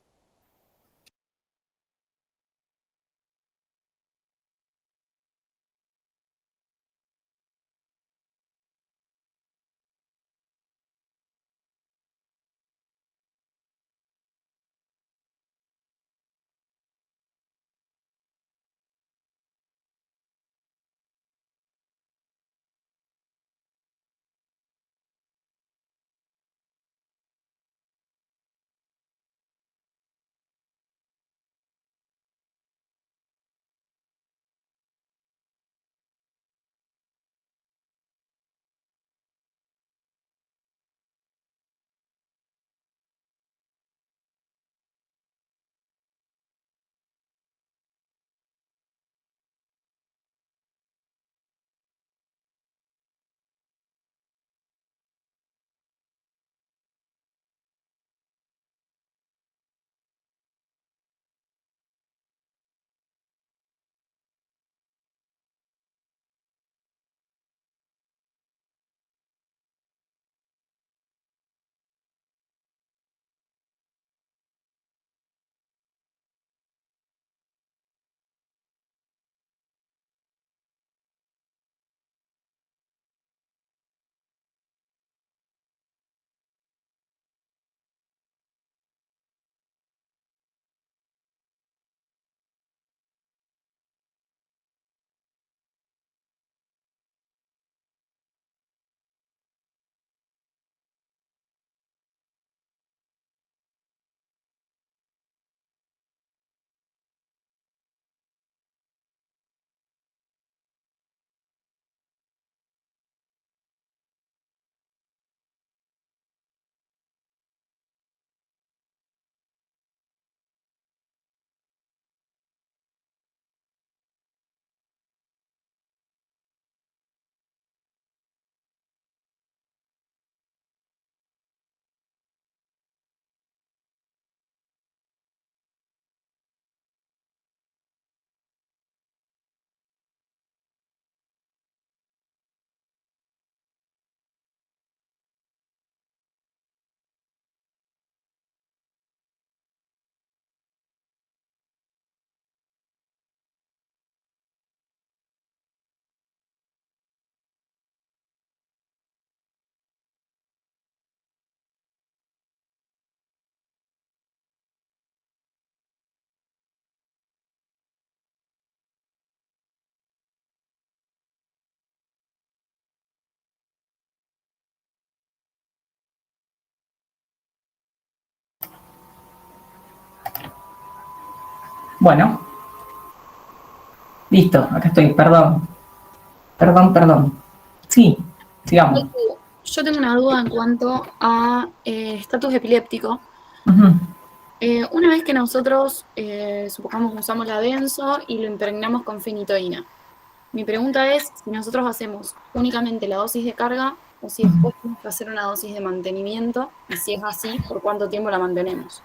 Bueno. Listo, acá estoy, perdón. Sí, sigamos. Yo tengo una duda en cuanto a estatus epiléptico. Una vez que nosotros, supongamos, usamos la denso y lo impregnamos con fenitoína, mi pregunta es si nosotros hacemos únicamente la dosis de carga o si después tenemos que hacer una dosis de mantenimiento, y si es así, ¿por cuánto tiempo la mantenemos?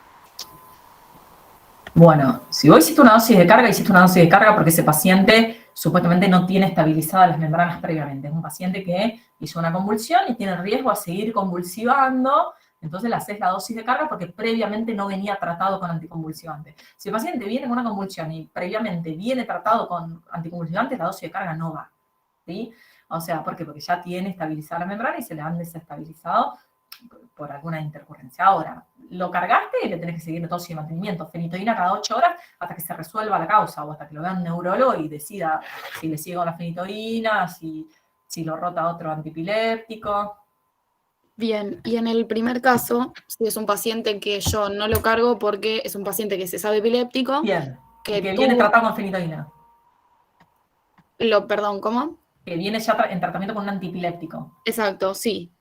Bueno, si vos hiciste una dosis de carga porque ese paciente supuestamente no tiene estabilizadas las membranas previamente. Es un paciente que hizo una convulsión y tiene riesgo a seguir convulsivando, entonces le haces la dosis de carga porque previamente no venía tratado con anticonvulsivantes. Si el paciente viene con una convulsión y previamente viene tratado con anticonvulsivantes, la dosis de carga no va, ¿sí? O sea, ¿por qué? Porque ya tiene estabilizada la membrana y se le han desestabilizado por alguna intercurrencia. Ahora, lo cargaste y le tenés que seguir dosis de mantenimiento, fenitoína cada 8 horas hasta que se resuelva la causa o hasta que lo vea un neurólogo y decida si le sigue con la fenitoína, si lo rota otro antipiléptico. Bien, y en el primer caso, si es un paciente que yo no lo cargo porque es un paciente que se sabe epiléptico. Bien, que viene tratado con fenitoína. Perdón, ¿cómo? Que viene ya en tratamiento con un antipiléptico. Exacto, sí.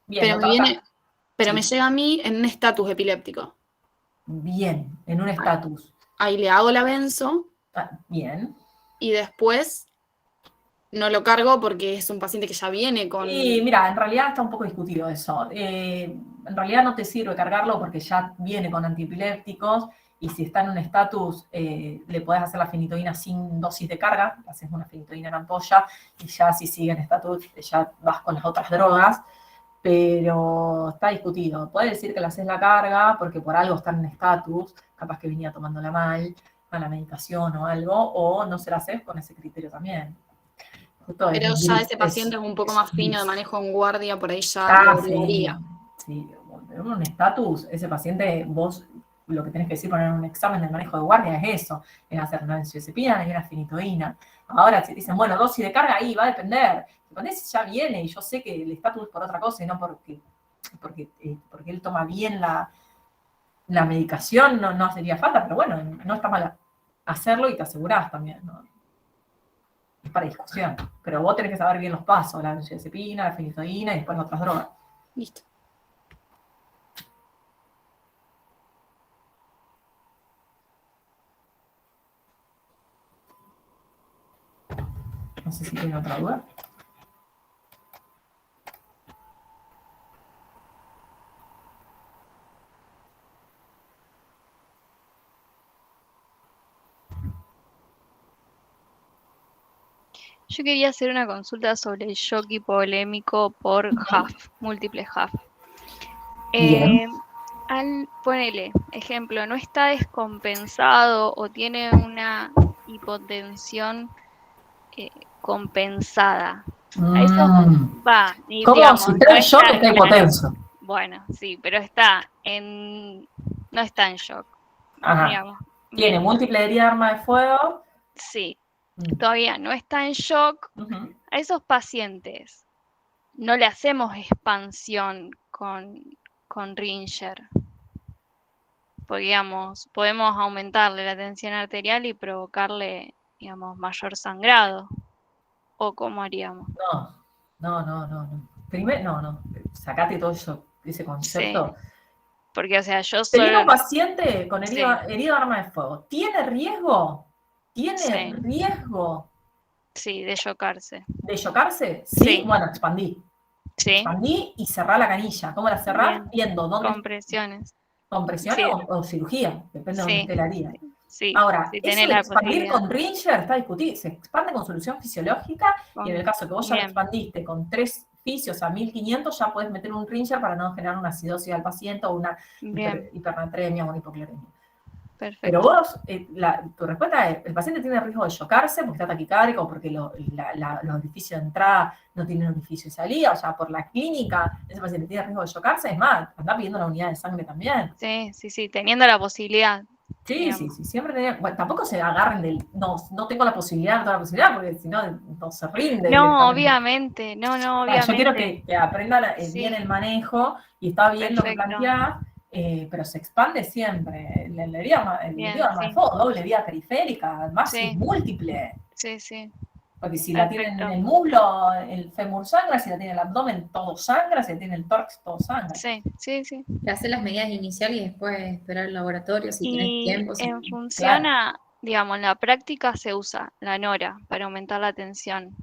Bien, pero me llega a mí en un estatus epiléptico. Bien, en un estatus. Ahí le hago la benzo. Bien. Y después no lo cargo porque es un paciente que ya viene con... Y mira, en realidad está un poco discutido eso. En realidad no te sirve cargarlo porque ya viene con antipilépticos y si está en un estatus, le podés hacer la fenitoína sin dosis de carga, haces una fenitoína en ampolla y ya si sigue en estatus, ya vas con las otras drogas, pero está discutido. Puede decir que le haces la carga porque por algo está en estatus, capaz que venía tomándola mal, con la medicación o algo, o no se la haces con ese criterio también. Pero ya ese paciente es un poco más fino de manejo en guardia, por ahí ya lo obligaría. Sí, en un estatus, ese paciente, vos lo que tenés que decir poner en un examen de manejo de guardia es eso, es hacer una benzodiazepina y una fenitoína. Ahora, si te dicen, bueno, dosis de carga ahí va a depender. Cuando ese ya viene y yo sé que el estatus es por otra cosa y no porque él toma bien la medicación, no hacería falta, pero bueno, no está mal hacerlo y te asegurás también, ¿no? Es para discusión. Pero vos tenés que saber bien los pasos, la benzodiazepina, la fenitoína y después las otras drogas. Listo. No sé si tiene otra duda. Yo quería hacer una consulta sobre el shock hipovolémico por HAF, múltiple HAF. Ponele, ejemplo, no está descompensado o tiene una hipotensión compensada. A eso va. ¿Cómo? Digamos, Si está en shock, está hipotenso. Bueno, sí, pero no está en shock. Ajá. Digamos. Tiene múltiple herida de arma de fuego. Sí. Todavía no está en shock. A esos pacientes no le hacemos expansión con Ringer. Porque, digamos, podemos aumentarle la tensión arterial y provocarle, digamos, mayor sangrado. ¿O cómo haríamos? No. Primero, no. Sacate todo ese concepto. Sí. Porque, o sea, yo soy... Tenía un solo... paciente con herida de arma de fuego. ¿Tiene riesgo? ¿Tiene riesgo? Sí, de chocarse. ¿De chocarse? Sí. Bueno, expandí. Sí. Expandí y cerrá la canilla. ¿Cómo la cerrás? Viendo dónde... Compresiones. ¿Compresiones o cirugía? Depende de dónde esté la herida. Sí. Ahora, sí, eso de expandir con Ringer está discutido. Se expande con solución fisiológica y en el caso que vos ya lo expandiste con 3 fisios a 1500, ya puedes meter un Ringer para no generar una acidosis al paciente o una hipernatremia o una hipocloremia. Perfecto. Pero vos, tu respuesta es, el paciente tiene riesgo de chocarse porque está taquicárdico, porque los orificios de entrada no tienen orificio de salida, o sea, por la clínica, ese paciente tiene riesgo de chocarse, es más, anda pidiendo la unidad de sangre también. Sí, teniendo la posibilidad. Sí, siempre tenía, bueno, tampoco se agarren no tengo la posibilidad, no tengo la posibilidad, porque si no, no se rinde. No, obviamente, obviamente. Yo quiero que aprenda bien el manejo y está bien lo que planteás, pero se expande siempre. El herida de fuego, doble vía periférica, además es múltiple. Sí. Porque si la tienen en el muslo, el fémur sangra, si la tiene el abdomen, todo sangra, si la tiene el tórax, todo sangra. Sí. Le hacer las medidas iniciales y después esperar el laboratorio si tenés tiempo. En función a, digamos, en la práctica se usa la nora para aumentar la tensión.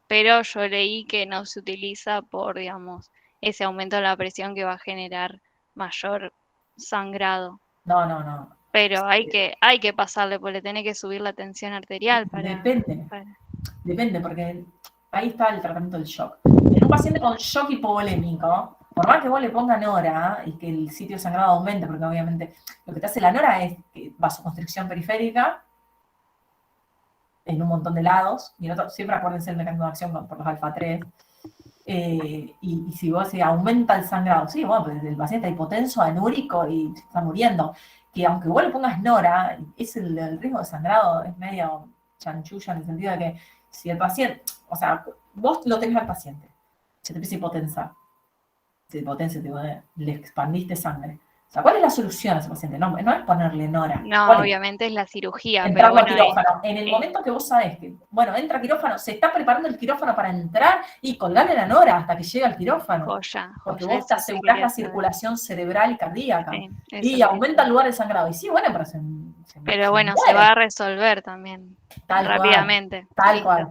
Pero yo leí que no se utiliza por, digamos, ese aumento de la presión que va a generar mayor sangrado. No. Pero hay que pasarle, porque le tiene que subir la tensión arterial. Depende, porque ahí está el tratamiento del shock. En un paciente con shock hipovolémico, por más que vos le pongas nora y que el sitio sangrado aumente, porque obviamente lo que te hace la nora es vasoconstricción periférica en un montón de lados, y siempre acuérdense el mecanismo de acción por los alfa-3, y si vos aumenta el sangrado, sí, bueno, pues el paciente está hipotenso, anúrico y se está muriendo, que aunque vos le pongas nora, el riesgo de sangrado es medio chanchulla en el sentido de que si el paciente, o sea, vos lo tenés al paciente, se te empieza a hipotensar, le expandiste sangre. O sea, ¿cuál es la solución a ese paciente? No es ponerle nora. No, obviamente es la cirugía. Entrar al quirófano. En el momento que vos sabés que, bueno, entra a quirófano, se está preparando el quirófano para entrar y colgarle la nora hasta que llegue al quirófano. Porque vos te asegurás la circulación cerebral y cardíaca. Y aumenta el lugar de sangrado. Y sí, bueno, pero bueno, se va a resolver también rápidamente. Tal cual.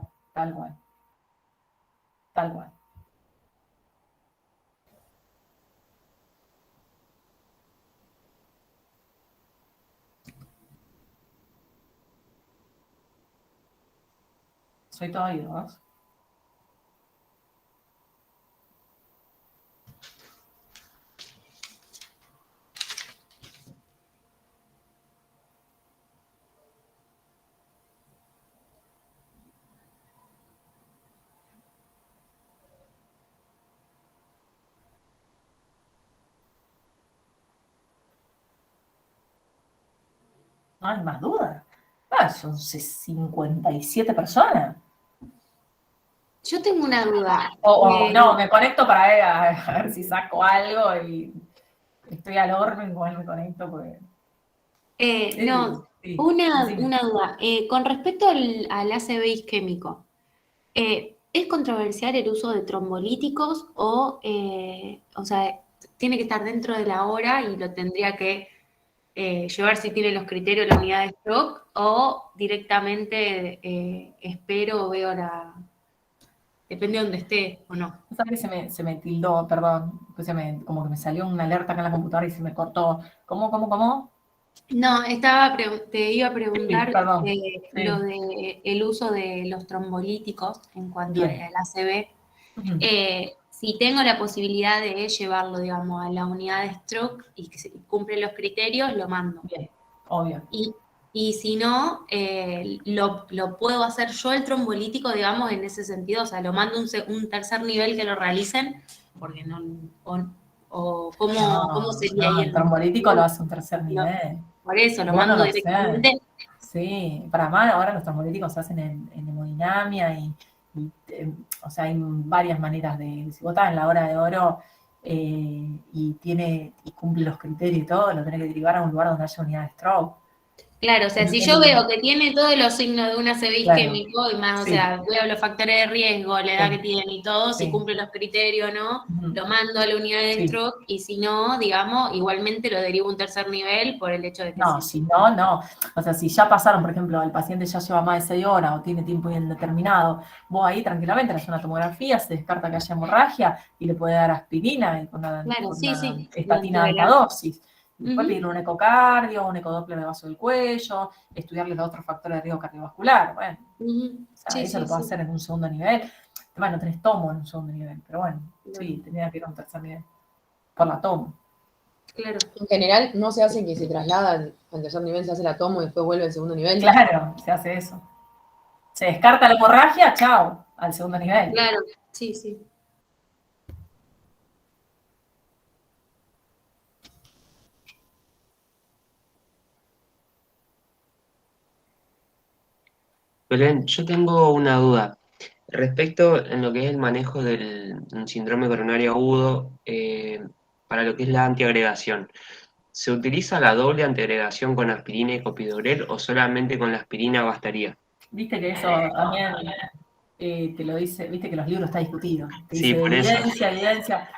Soy todo oídos. No hay más duda. Son 57 personas. Yo tengo una duda. No, me conecto para a ver si saco algo y estoy al horno, igual me conecto porque... Una duda. Con respecto al ACV isquémico, ¿es controversial el uso de trombolíticos o sea, tiene que estar dentro de la hora y lo tendría que llevar si tiene los criterios de la unidad de stroke o directamente espero o veo depende de dónde esté o no? ¿Sabes que se me tildó, perdón, como que me salió una alerta acá en la computadora y se me cortó? ¿Cómo? No, te iba a preguntar lo de el uso de los trombolíticos en cuanto al ACV. Si tengo la posibilidad de llevarlo, digamos, a la unidad de stroke y que cumple los criterios, lo mando. Bien, obvio. Y si no, lo puedo hacer yo el trombolítico, digamos, en ese sentido. O sea, lo mando un tercer nivel que lo realicen, porque no... ¿Cómo sería ahí el trombolítico lo hace un tercer nivel. Por eso, lo mando directamente. Sí, para más ahora los trombolíticos se hacen en hemodinamia y o sea, hay varias maneras de... Si vos estás en la hora de oro y cumple los criterios y todo, lo tenés que derivar a un lugar donde haya unidad de stroke. Claro, o sea, si yo veo que tiene todos los signos de un ACV isquémico y más, o sea, veo los factores de riesgo, la edad que tiene y todo, si cumple los criterios o no, lo mando a la unidad de stroke y si no, digamos, igualmente lo derivo a un tercer nivel por el hecho de que... No, si no. O sea, si ya pasaron, por ejemplo, el paciente ya lleva más de 6 horas o tiene tiempo indeterminado, vos ahí tranquilamente le haces una tomografía, se descarta que haya hemorragia y le puede dar aspirina y con una estatina de alta dosis. Después pedir un ecocardio, un ecodoppler de vaso del cuello, estudiarle los otros factores de riesgo cardiovascular. Bueno, eso lo puedo hacer en un segundo nivel. Bueno, no tenés tomo en un segundo nivel, pero bueno, tenía que ir a un tercer nivel por la tomo. Claro. En general, no se hace que se trasladan al tercer nivel, se hace la tomo y después vuelve al segundo nivel. Claro, se hace eso. Se descarta la hemorragia, chao, al segundo nivel. Claro, sí. Belén, yo tengo una duda. Respecto en lo que es el manejo del síndrome coronario agudo, para lo que es la antiagregación, ¿se utiliza la doble antiagregación con aspirina y clopidogrel o solamente con la aspirina bastaría? Viste que eso también te lo dice, viste que los libros está discutido. Te Sí, dice por eso. evidencia.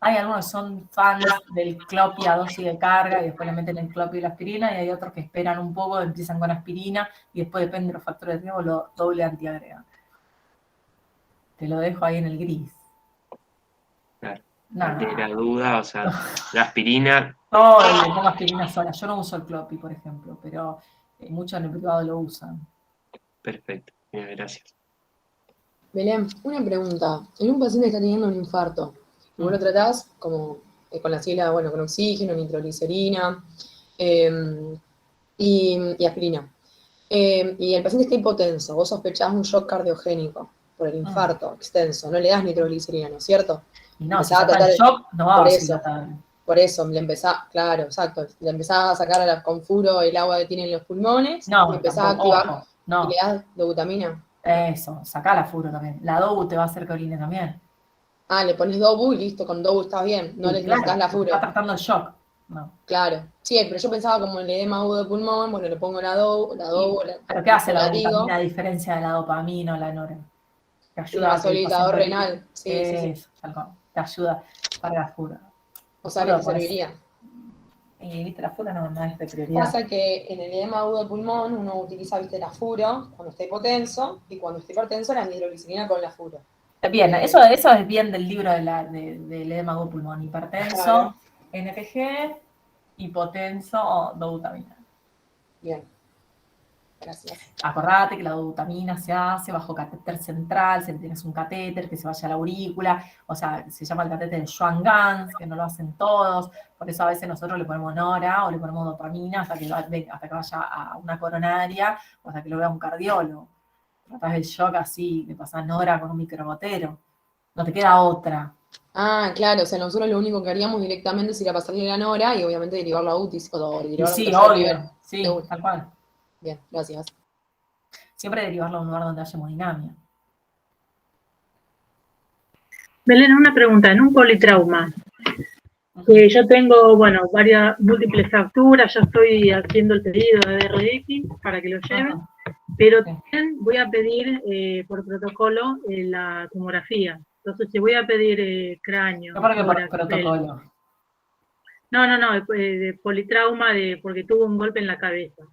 Hay algunos que son fans del clopi a dosis de carga y después le meten el clopi y la aspirina, y hay otros que esperan un poco, empiezan con aspirina y después depende de los factores de riesgo, lo doble antiagregan. Te lo dejo ahí en el gris. Claro. No. Ante la duda, o sea, la aspirina Yo le pongo aspirina sola. Yo no uso el Clopi, por ejemplo, pero muchos en el privado lo usan. Perfecto, gracias. Belén, una pregunta. En un paciente que está teniendo un infarto, y vos lo tratás como con la sigla, bueno, con oxígeno, nitroglicerina y aspirina. Y el paciente está hipotenso, vos sospechás un shock cardiogénico por el infarto extenso, no le das nitroglicerina, ¿no es cierto? Y no, si está en shock, no va a vasodilatar. Por eso, le empezás, claro, exacto, le empezás a sacar con furo el agua que tiene en los pulmones, y empezás a activar, y le das dobutamina. Eso, sacá la furo también. La dobu te va a hacer que orine también. Ah, le pones dobu y listo, con dobu estás bien, no le necesitas la furo. Está tratando el shock. No. Claro, sí, pero yo pensaba como el edema agudo de pulmón, bueno, le pongo la dobu. ¿Pero qué hace la dobutamina a diferencia de la dopamina o la nora? Te ayuda a vasodilatador renal, sí. Te ayuda para la fura. O sea, que te serviría. ¿Viste? La fura no es de prioridad. Pasa que en el edema agudo de pulmón uno utiliza, viste, la furo cuando está hipotenso y cuando está hipertenso la nitroglicerina con la furo. Bien, eso es bien del libro del edema agudo de pulmón. Hipertenso, claro. NPG, hipotenso o dobutamina. Bien. Gracias. Acordate que la dobutamina se hace bajo catéter central, si tienes un catéter que se vaya a la aurícula, o sea, se llama el catéter de Schwann-Ganz, que no lo hacen todos, por eso a veces nosotros le ponemos nora o le ponemos dopamina hasta que vaya a una coronaria o hasta que lo vea un cardiólogo. Tratás el shock así, le pasás nora con un microgotero, no te queda otra. Ah, claro, o sea, nosotros lo único que haríamos directamente sería pasarle la nora y obviamente derivarlo a UTI o derivarlo sí, obvio, sí, tal cual. Bien, gracias. Siempre derivarlo a un lugar donde haya hemodinamia. Belén, una pregunta. En un politrauma, yo tengo, múltiples fracturas, ya estoy haciendo el pedido de RX para que lo lleven, pero también voy a pedir por protocolo la tomografía. Entonces, si voy a pedir cráneo. ¿Por qué por protocolo? No, de politrauma porque tuvo un golpe en la cabeza.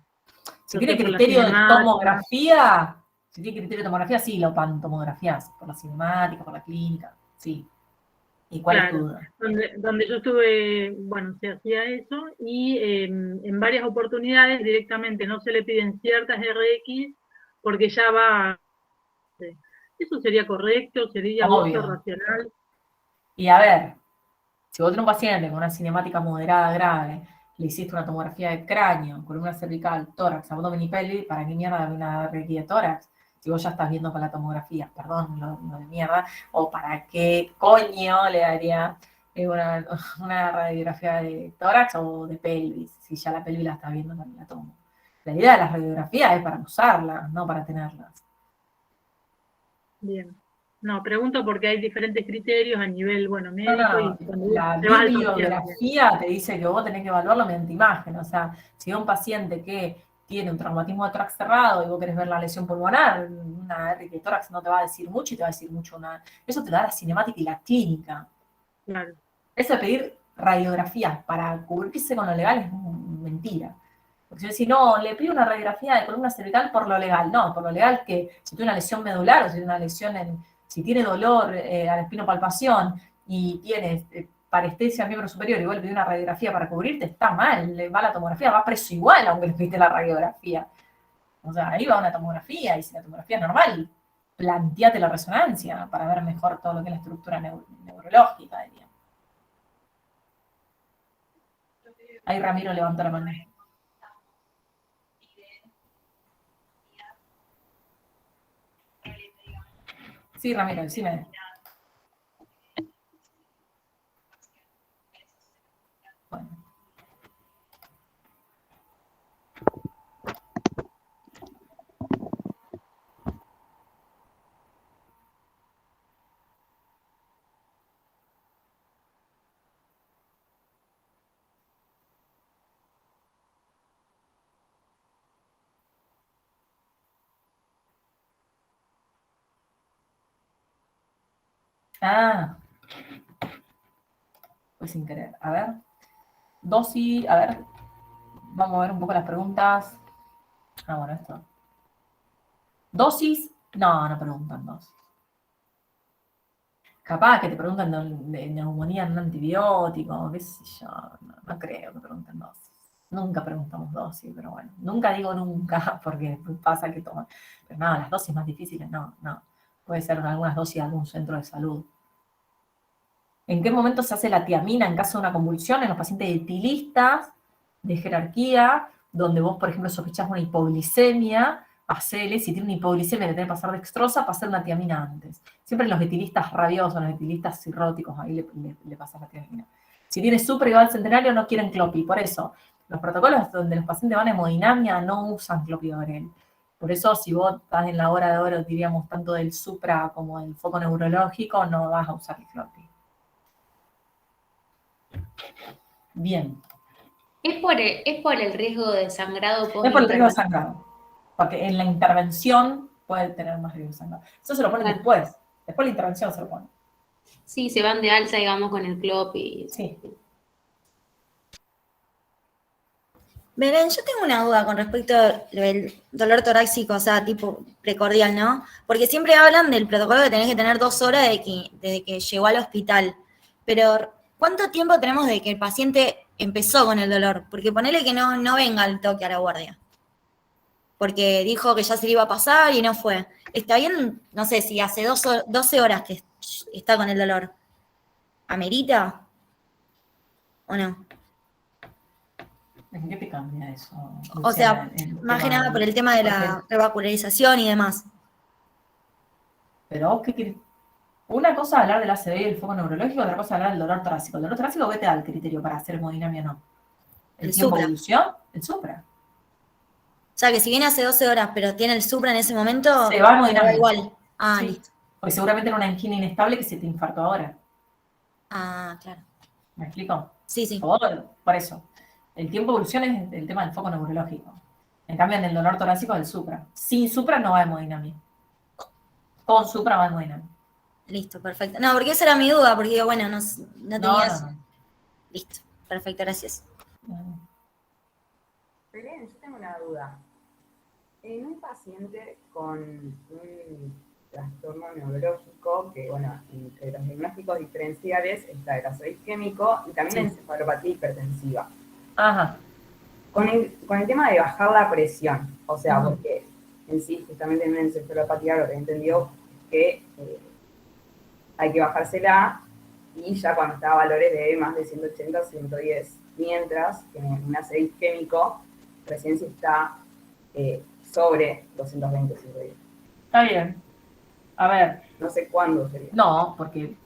Si tiene criterio de tomografía, sí, lo pantomografías, por la cinemática, por la clínica, sí. ¿Y cuál es tu duda? Donde yo estuve, se hacía eso, y en varias oportunidades directamente no se le piden ciertas RX porque ya va. ¿Eso sería correcto? ¿Sería racional? Y a ver, si vos tenés un paciente con una cinemática moderada grave, le hiciste una tomografía de cráneo, columna cervical, tórax, abdomen y pelvis, ¿para qué mierda de una RX de tórax? Si vos ya estás viendo con la tomografía, perdón, lo de mierda, o ¿para qué coño le daría una radiografía de tórax o de pelvis? Si ya la pelvis la estás viendo con la tomo. La idea de las radiografías es para usarlas, no para tenerlas. Bien. No, pregunto porque hay diferentes criterios a nivel, médico. La bibliografía te dice que vos tenés que evaluarlo mediante imagen. O sea, si hay un paciente que tiene un traumatismo de tórax cerrado y vos querés ver la lesión pulmonar, una RX de tórax no te va a decir mucho y te va a decir mucho eso te da la cinemática y la clínica. Claro. Eso de pedir radiografías para cubrirse con lo legal es mentira. Porque si yo decís, no, le pido una radiografía de columna cervical por lo legal. No, por lo legal que si tiene una lesión medular o si tiene una lesión si tiene dolor a la espinopalpación y tiene parestesia al miembro superior y vos le pedís una radiografía para cubrirte, está mal, le va la tomografía, va preso igual aunque le pediste la radiografía. O sea, ahí va una tomografía y si la tomografía es normal, planteate la resonancia para ver mejor todo lo que es la estructura neurológica, diría. Ahí Ramiro levantó la mano. Sí, Ramiro, decime. Bueno. Ah, pues sin querer. A ver. Dosis, a ver. Vamos a ver un poco las preguntas. Ah, bueno, esto. ¿Dosis? No preguntan dosis. Capaz que te preguntan de neumonía en un antibiótico, qué sé yo, no creo que pregunten dosis. Nunca preguntamos dosis, pero bueno, nunca digo nunca, porque pasa que toman. Pero no, las dosis más difíciles no. Puede ser algunas dosis de algún centro de salud. ¿En qué momento se hace la tiamina en caso de una convulsión? En los pacientes etilistas, de jerarquía, donde vos, por ejemplo, sospechás una hipoglicemia, hacele, si tiene una hipoglicemia le tenés que pasar dextrosa, pasar una tiamina antes. Siempre los etilistas rabiosos, los etilistas cirróticos, ahí le pasas la tiamina. Si tiene supra y va al centenario, no quieren clopi. Por eso, los protocolos donde los pacientes van a hemodinamia no usan clopidogrel. Por eso, si vos estás en la hora de oro, diríamos, tanto del supra como del foco neurológico, no vas a usar el clopi. Bien. ¿Es por el riesgo de sangrado? Es por el riesgo de sangrado. Porque en la intervención puede tener más riesgo de sangrado. Eso se lo ponen después. Después de la intervención se lo ponen. Sí, se van de alza, digamos, con el clopi. Sí. Belén, yo tengo una duda con respecto al dolor torácico, o sea, tipo precordial, ¿no? Porque siempre hablan del protocolo que tenés que tener 2 horas desde que llegó al hospital. Pero, ¿cuánto tiempo tenemos de que el paciente empezó con el dolor? Porque ponele que no venga al toque a la guardia. Porque dijo que ya se le iba a pasar y no fue. ¿Está bien? No sé, si hace 12 horas que está con el dolor. ¿Amerita? ¿O no? ¿En qué te cambia eso? O sea, más que nada por el tema de la revascularización y demás. Pero, ¿qué querés? Una cosa es hablar del ACV y el foco neurológico, otra cosa es hablar del dolor torácico. El dolor torácico, ¿qué te da el criterio para hacer hemodinamia o no? ¿El tiempo de evolución? El supra. O sea, que si viene hace 12 horas, pero tiene el supra en ese momento, se va a hemodinamia. Igual. Ah, sí. Listo. Porque seguramente era una angina inestable que se te infartó ahora. Ah, claro. ¿Me explico? Sí. Por eso. El tiempo de evolución es el tema del foco neurológico. En cambio, en el dolor torácico es el supra. Sin supra no va a hemodinamia. Con supra va a hemodinamia. Listo, perfecto. No, porque esa era mi duda, porque digo, bueno, no tenía eso. No. Listo, perfecto, gracias. Belén, yo tengo una duda. En un paciente con un trastorno neurológico, que bueno, entre los diagnósticos diferenciales está el ácido isquémico y también la encefalopatía hipertensiva. Ajá. Con el tema de bajar la presión, o sea, porque en sí, justamente en una encefalopatía lo que he entendido es que hay que bajársela y ya cuando está a valores de más de 180 o 110, mientras que en un ácido isquémico recién se está sobre 220 o 110. Está bien. A ver. No sé cuándo sería. No, porque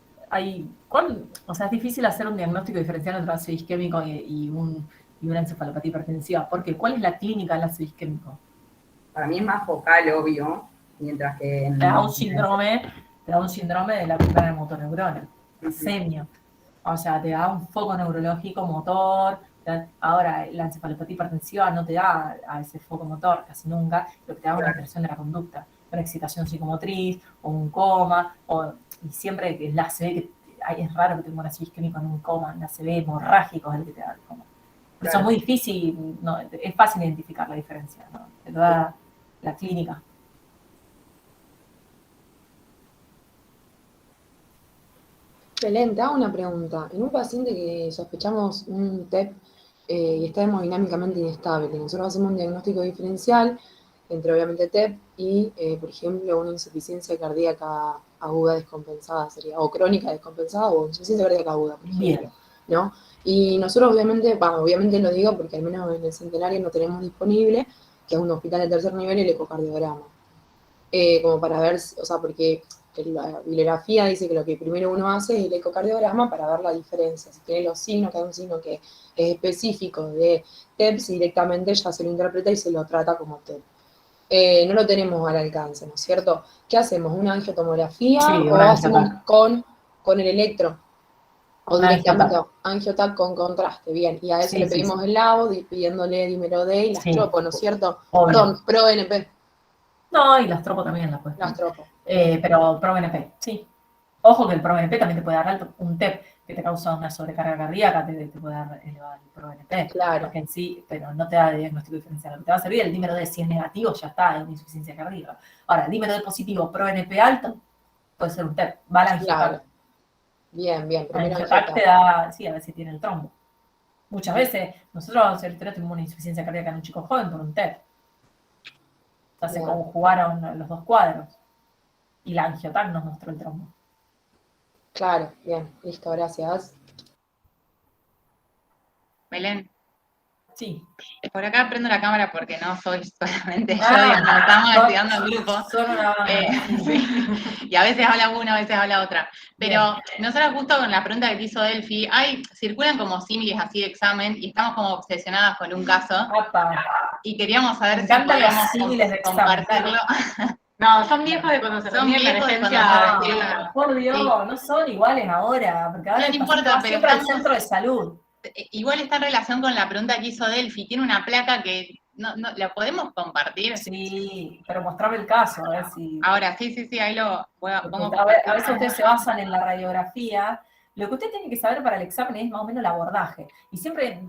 o sea, es difícil hacer un diagnóstico diferencial entre ácido isquémico y una encefalopatía hipertensiva. ¿Por qué? ¿Cuál es la clínica del ácido isquémico? Para mí es más focal, obvio, mientras que... Te da un síndrome de la primera motoneurona, semio. O sea, te da un foco neurológico motor. Ahora, la encefalopatía hipertensiva no te da a ese foco motor casi nunca, lo que te da una alteración de la conducta, una excitación psicomotriz, o un coma, y siempre que la ACV, que es raro que tenga un ácido isquémico en un coma, la ACV hemorrágico es el que te da el coma. Por eso es muy difícil, no, es fácil identificar la diferencia, ¿no? Te lo da la clínica. Belén, te hago una pregunta. En un paciente que sospechamos un TEP y está hemodinámicamente inestable, nosotros hacemos un diagnóstico diferencial entre obviamente TEP y, por ejemplo, una insuficiencia cardíaca aguda descompensada sería, o crónica descompensada o insuficiencia cardíaca aguda, por ejemplo, ¿no? Y nosotros obviamente lo digo porque al menos en el Centenario no tenemos disponible, que es un hospital de tercer nivel, el ecocardiograma. Como para ver, o sea, porque la bibliografía dice que lo que primero uno hace es el ecocardiograma para ver la diferencia. Si tiene los signos, que hay un signo que es específico de TEPS, directamente ya se lo interpreta y se lo trata como TEP. No lo tenemos al alcance, ¿no es cierto? ¿Qué hacemos? ¿Una angiotomografía o hacemos con el electro? O directamente angiotac con contraste, bien. Y a eso le pedimos el labo, pidiéndole dímero D y las tropo, ¿no es cierto? Perdón, ProBNP. No, y las tropo también las puedes. Las tropo. Pero ProBNP, sí. Ojo que el ProBNP también te puede dar alto. Un TEP que te causa una sobrecarga cardíaca te puede dar elevado el ProBNP. Claro. Porque en sí, pero no te da diagnóstico diferencial. Lo que te va a servir el dímero D, si es negativo, ya está, es una insuficiencia cardíaca. Ahora, el dímero D positivo, ProBNP alto, puede ser un TEP. Va a la angiotac. Bien, bien. El angiotac te da, sí, a veces tiene el trombo. Muchas veces, nosotros en el tuvimos una insuficiencia cardíaca en un chico joven por un TEP. O sea, se conjugaron los dos cuadros. Y la angiotac nos mostró el trombo. Claro, bien, listo, gracias. Belén. Sí. Por acá prendo la cámara porque no soy solamente yo, digamos, estamos estudiando en grupo. Sí. Y a veces habla una, a veces habla otra. Pero nosotros justo con la pregunta que te hizo Delphi, circulan como símiles así de examen y estamos como obsesionadas con un caso. Y queríamos saber si podíamos compartirlo. No, son viejos de cuando se rendía emergencia. Por Dios, no son iguales ahora, porque ahora no importa, pero siempre al centro de salud. Igual está en relación con la pregunta que hizo Delphi. Tiene una placa que no ¿la podemos compartir? Sí, pero mostrame el caso, a ver si... Ahora, sí, ahí lo pongo. A veces ustedes se basan en la radiografía. Lo que usted tiene que saber para el examen es más o menos el abordaje. Y siempre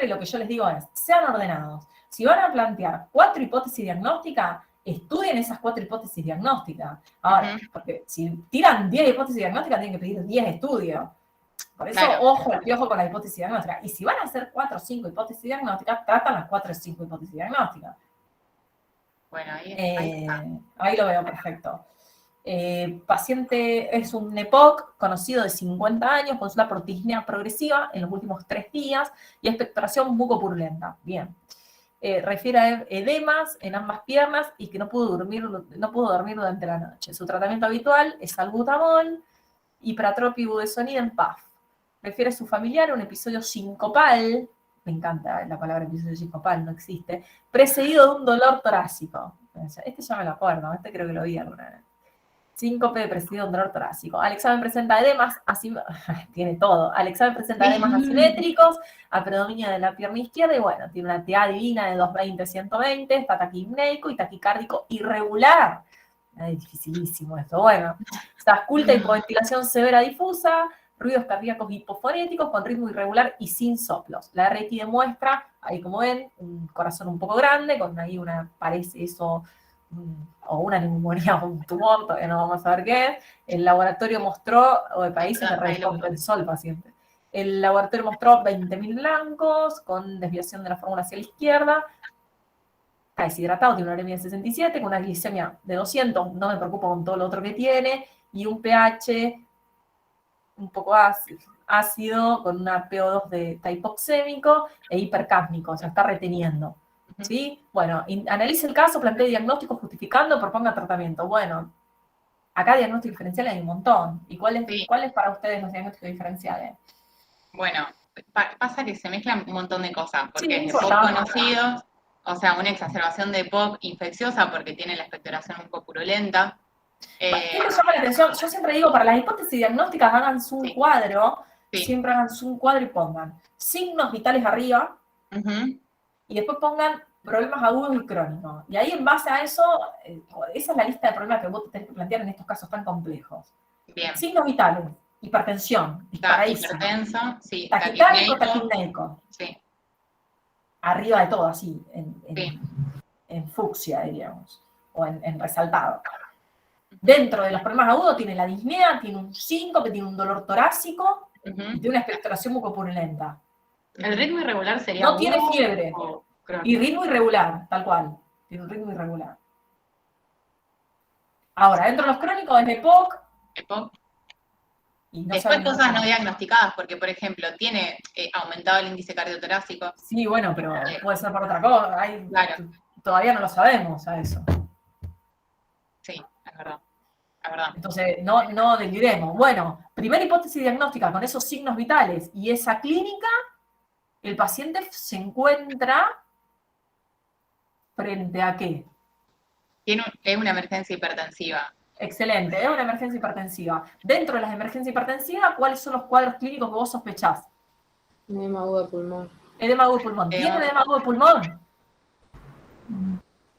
lo que yo les digo es, sean ordenados. Si van a plantear 4 hipótesis diagnósticas, estudien esas 4 hipótesis diagnósticas. Ahora, porque si tiran 10 hipótesis diagnósticas, tienen que pedir 10 estudios. Por eso, ojo, el piojo con la hipótesis diagnóstica. Y si van a hacer 4 o 5 hipótesis diagnósticas, tratan las 4 o 5 hipótesis diagnósticas. Bueno, ahí está. Ahí lo veo perfecto. Paciente es un EPOC conocido de 50 años, consulta por disnea progresiva en los últimos 3 días y expectoración mucopurulenta. Bien. Refiere a edemas en ambas piernas y que no pudo dormir durante la noche. Su tratamiento habitual es salbutamol, hipertropia budesonida en PAF. Refiere a su familiar a un episodio sincopal, me encanta la palabra episodio sincopal, no existe, precedido de un dolor torácico. Este ya me lo acuerdo, este creo que lo vi alguna vez. Síncope precedido de un dolor torácico. Al examen presenta edemas, tiene todo. Al examen presenta edemas asimétricos, a predominio de la pierna izquierda, y bueno, tiene una TA divina de 220-120, está taquipneico y taquicárdico irregular. Es dificilísimo esto. Bueno, está ausculta, hipoventilación severa difusa, ruidos cardíacos hipofonéticos con ritmo irregular y sin soplos. La RT demuestra, ahí como ven, un corazón un poco grande, con ahí parece eso, o una neumonía o un tumor, todavía no vamos a ver qué es. El laboratorio mostró, o el país se recompensó el paciente. El laboratorio mostró 20.000 blancos, con desviación de la fórmula hacia la izquierda. Está deshidratado, tiene una anemia de 67, con una glicemia de 200, no me preocupo con todo lo otro que tiene, y un pH un poco ácido, con una PO2 está hipoxémico e hipercápnico, o sea, está reteniendo. ¿Sí? Bueno, analice el caso, plantee diagnóstico justificando, proponga tratamiento. Bueno, acá diagnósticos diferenciales hay un montón. ¿Y cuáles para ustedes los diagnósticos diferenciales? Bueno, pasa que se mezclan un montón de cosas, porque es poco conocido, o sea, una exacerbación de EPOC infecciosa porque tiene la expectoración un poco purulenta. ¿Qué me llama la atención? Yo siempre digo, para las hipótesis diagnósticas hagan un cuadro, siempre hagan un cuadro y pongan signos vitales arriba, y después pongan problemas agudos y crónicos. Y ahí en base a eso, esa es la lista de problemas que vos tenés que plantear en estos casos tan complejos. Bien. Signos vitales, hipertensión, hipertenso, sí, taquicárdico, taquipneico. Sí. Arriba de todo, así, en fucsia, diríamos, o en resaltado. Dentro de los problemas agudos tiene la disnea, tiene un síncope, tiene un dolor torácico, y tiene una expectoración mucopurulenta. ¿El ritmo irregular sería no tiene fiebre. Y ritmo irregular, tal cual. Tiene un ritmo irregular. Ahora, dentro de los crónicos es EPOC. Y después cosas no diagnosticadas, porque, por ejemplo, tiene aumentado el índice cardiotorácico. Sí, bueno, pero puede ser por otra cosa. Todavía no lo sabemos a eso. Sí, es verdad. Es verdad. Entonces, no deliremos. Bueno, primera hipótesis diagnóstica con esos signos vitales y esa clínica, el paciente se encuentra frente a ¿qué? Es una emergencia hipertensiva. Excelente, es una emergencia hipertensiva. Dentro de las emergencias hipertensivas, ¿cuáles son los cuadros clínicos que vos sospechás? Edema agudo de pulmón. Edema agudo de pulmón. ¿Tiene edema agudo de pulmón?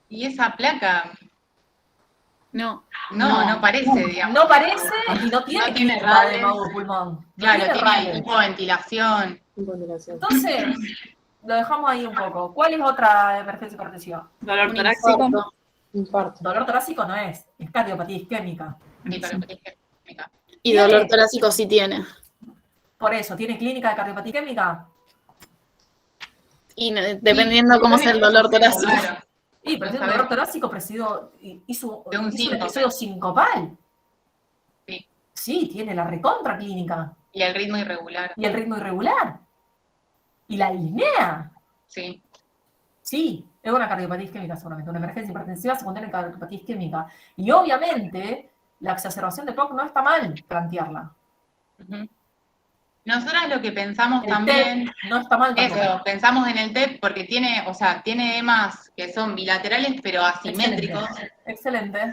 ¿Y esa placa? No parece, digamos. No parece y no tiene edema agudo de pulmón. Claro, tiene hipoventilación. Entonces, lo dejamos ahí un poco. ¿Cuál es otra emergencia hipertensiva? Dolor torácico. Infarto. Dolor torácico no es cardiopatía isquémica. Cardiopatía isquémica. Y dolor torácico sí tiene. Por eso, ¿tiene clínica de cardiopatía isquémica? Y dependiendo cómo sea el dolor torácico. Claro. Y pero tiene un dolor torácico hizo un episodio sincopal. Sí. Sí, tiene la recontra clínica. Y el ritmo irregular. Y el ritmo irregular. Y la disnea. Sí. Sí, es una cardiopatía isquémica seguramente, una emergencia hipertensiva secundaria en cardiopatía isquémica. Y obviamente la exacerbación de POC no está mal plantearla. Nosotras lo que pensamos El también, TEP no está mal tampoco. eso, pensamos en el TEP porque tiene edemas que son bilaterales pero asimétricos. Excelente.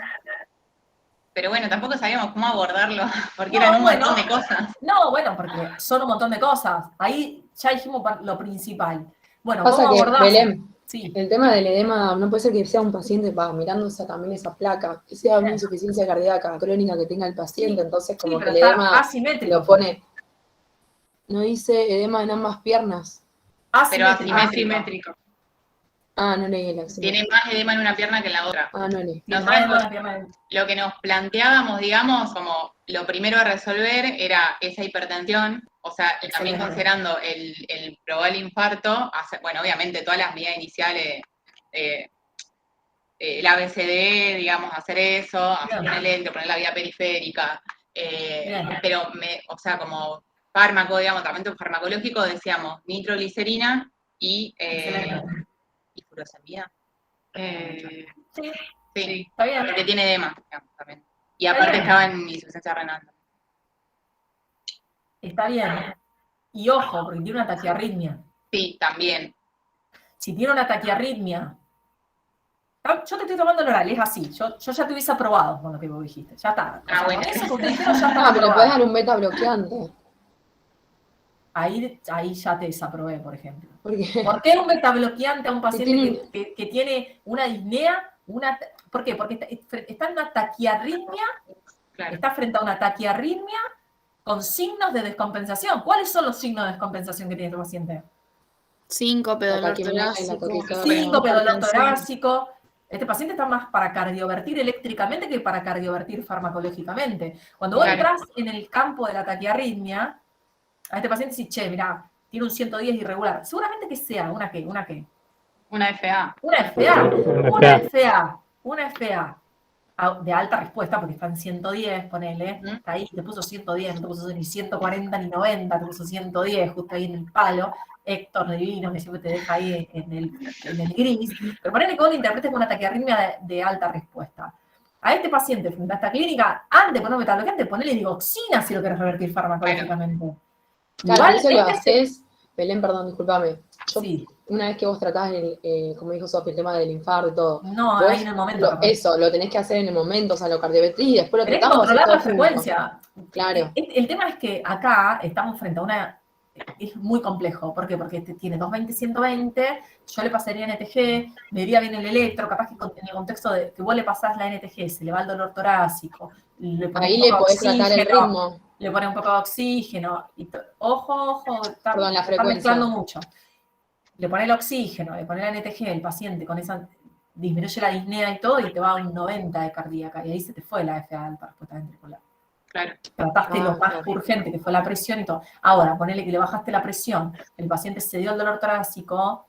Pero bueno, tampoco sabíamos cómo abordarlo, porque eran un montón de cosas. No, bueno, porque son un montón de cosas. Ahí ya dijimos lo principal. Bueno, Pasa ¿cómo que, abordás? Belén, Sí. el tema del edema, no puede ser que sea un paciente, mirando también esa placa, que sea una insuficiencia cardíaca crónica que tenga el paciente, entonces como que el edema asimétrico. lo pone, no dice edema en ambas piernas. Pero asimétrico. Ah, no leí el accidente. Tiene más edema en una pierna que en la otra. Ah, no leí. Lo que nos planteábamos, digamos, como lo primero a resolver era esa hipertensión, o sea, también considerando el probable infarto, bueno, obviamente todas las medidas iniciales, el ABCD, digamos, hacer eso, hacer un electro, poner la vía periférica, pero, como fármaco, digamos, tratamiento farmacológico, decíamos nitroglicerina y furosemida. Sí, está bien. Porque tiene edema, digamos, también. Y aparte estaba en insuficiencia renal. Está bien. Y ojo, porque tiene una taquiarritmia. Sí, también. Si tiene una taquiarritmia, yo te estoy tomando el oral, es así. Yo ya te hubiese aprobado con lo que vos dijiste. Ya está. Bueno. Eso que ustedes dijeron ya está pero podés dar un beta bloqueante. Ahí ya te desaprobé, por ejemplo. ¿Por qué? ¿Por qué un beta bloqueante a un paciente que tiene una disnea? ¿Por qué? Porque está en una taquiarritmia, está frente a una taquiarritmia con signos de descompensación. ¿Cuáles son los signos de descompensación que tiene este paciente? Síncope, dolor torácico. Este paciente está más para cardiovertir eléctricamente que para cardiovertir farmacológicamente. Cuando vos entras en el campo de la taquiarritmia, a este paciente decís, che, mirá, tiene un 110 irregular. Seguramente que sea, ¿una qué? Una FA. Una FA de alta respuesta, porque está en 110, ponele, está ahí, te puso 110, no te puso ni 140 ni 90, te puso 110, justo ahí en el palo. Héctor Divino, que siempre te deja ahí en el gris. Pero ponele que vos le interpretes con una taquiarritmia de alta respuesta. A este paciente, frente a esta clínica, antes de poner un metabloqueante, ponele digoxina si lo querés revertir farmacológicamente. Claro, eso lo haces, Belén, perdón, discúlpame. Una vez que vos tratás, como dijo Sofía, el tema del infarto y todo. No, ahí en el momento. Eso, lo tenés que hacer en el momento, o sea, lo cardiovertís y después lo tenés que tratamos. controlar la frecuencia. Claro. El tema es que acá estamos frente a una... Es muy complejo. ¿Por qué? Porque tiene 220, 120, yo le pasaría NTG, me iría bien el electro, capaz que en el contexto de que vos le pasás la NTG, se le va el dolor torácico, ahí le podés tratar el ritmo. Le pone un poco de oxígeno, ojo, está frecuencia. mezclando mucho. Le pone el oxígeno, le pone la NTG, el paciente con esa disminuye la disnea y todo, y te va a un 90 de cardíaca, y ahí se te fue la FA alta, respuesta ventricular. Claro. Trataste lo más urgente, que fue la presión y todo. Ahora, ponele que le bajaste la presión, el paciente se dio el dolor torácico,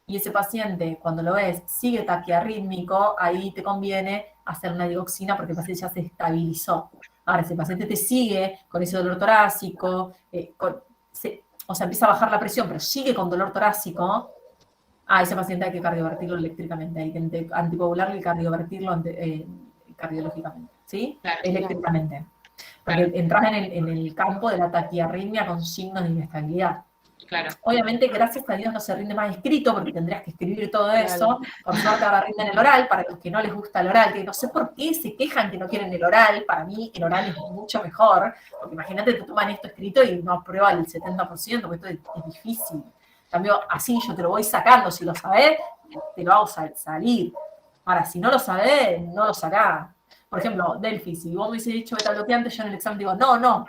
y ese paciente, cuando lo ves, sigue taquiarrítmico, ahí te conviene hacer una digoxina porque el paciente ya se estabilizó. Ahora, si el paciente te sigue con ese dolor torácico, empieza a bajar la presión, pero sigue con dolor torácico, ese paciente hay que cardiovertirlo eléctricamente, hay que anticoagularlo y cardiovertirlo cardiológicamente, ¿sí? Claro, eléctricamente. Porque entras en el campo de la taquiarritmia con signos de inestabilidad. Claro. Obviamente, gracias a Dios no se rinde más escrito, porque tendrías que escribir todo eso. Por suerte ahora rinden el oral, para los que no les gusta el oral, que no sé por qué se quejan que no quieren el oral. Para mí el oral es mucho mejor, porque imagínate, te toman esto escrito y no aprueba el 70%, porque esto es difícil. En cambio, así yo te lo voy sacando, si lo sabés, te lo hago salir. Ahora, si no lo sabés, no lo sacás. Por ejemplo, Delphi, si vos me hubiese dicho beta bloqueante, yo en el examen digo, no.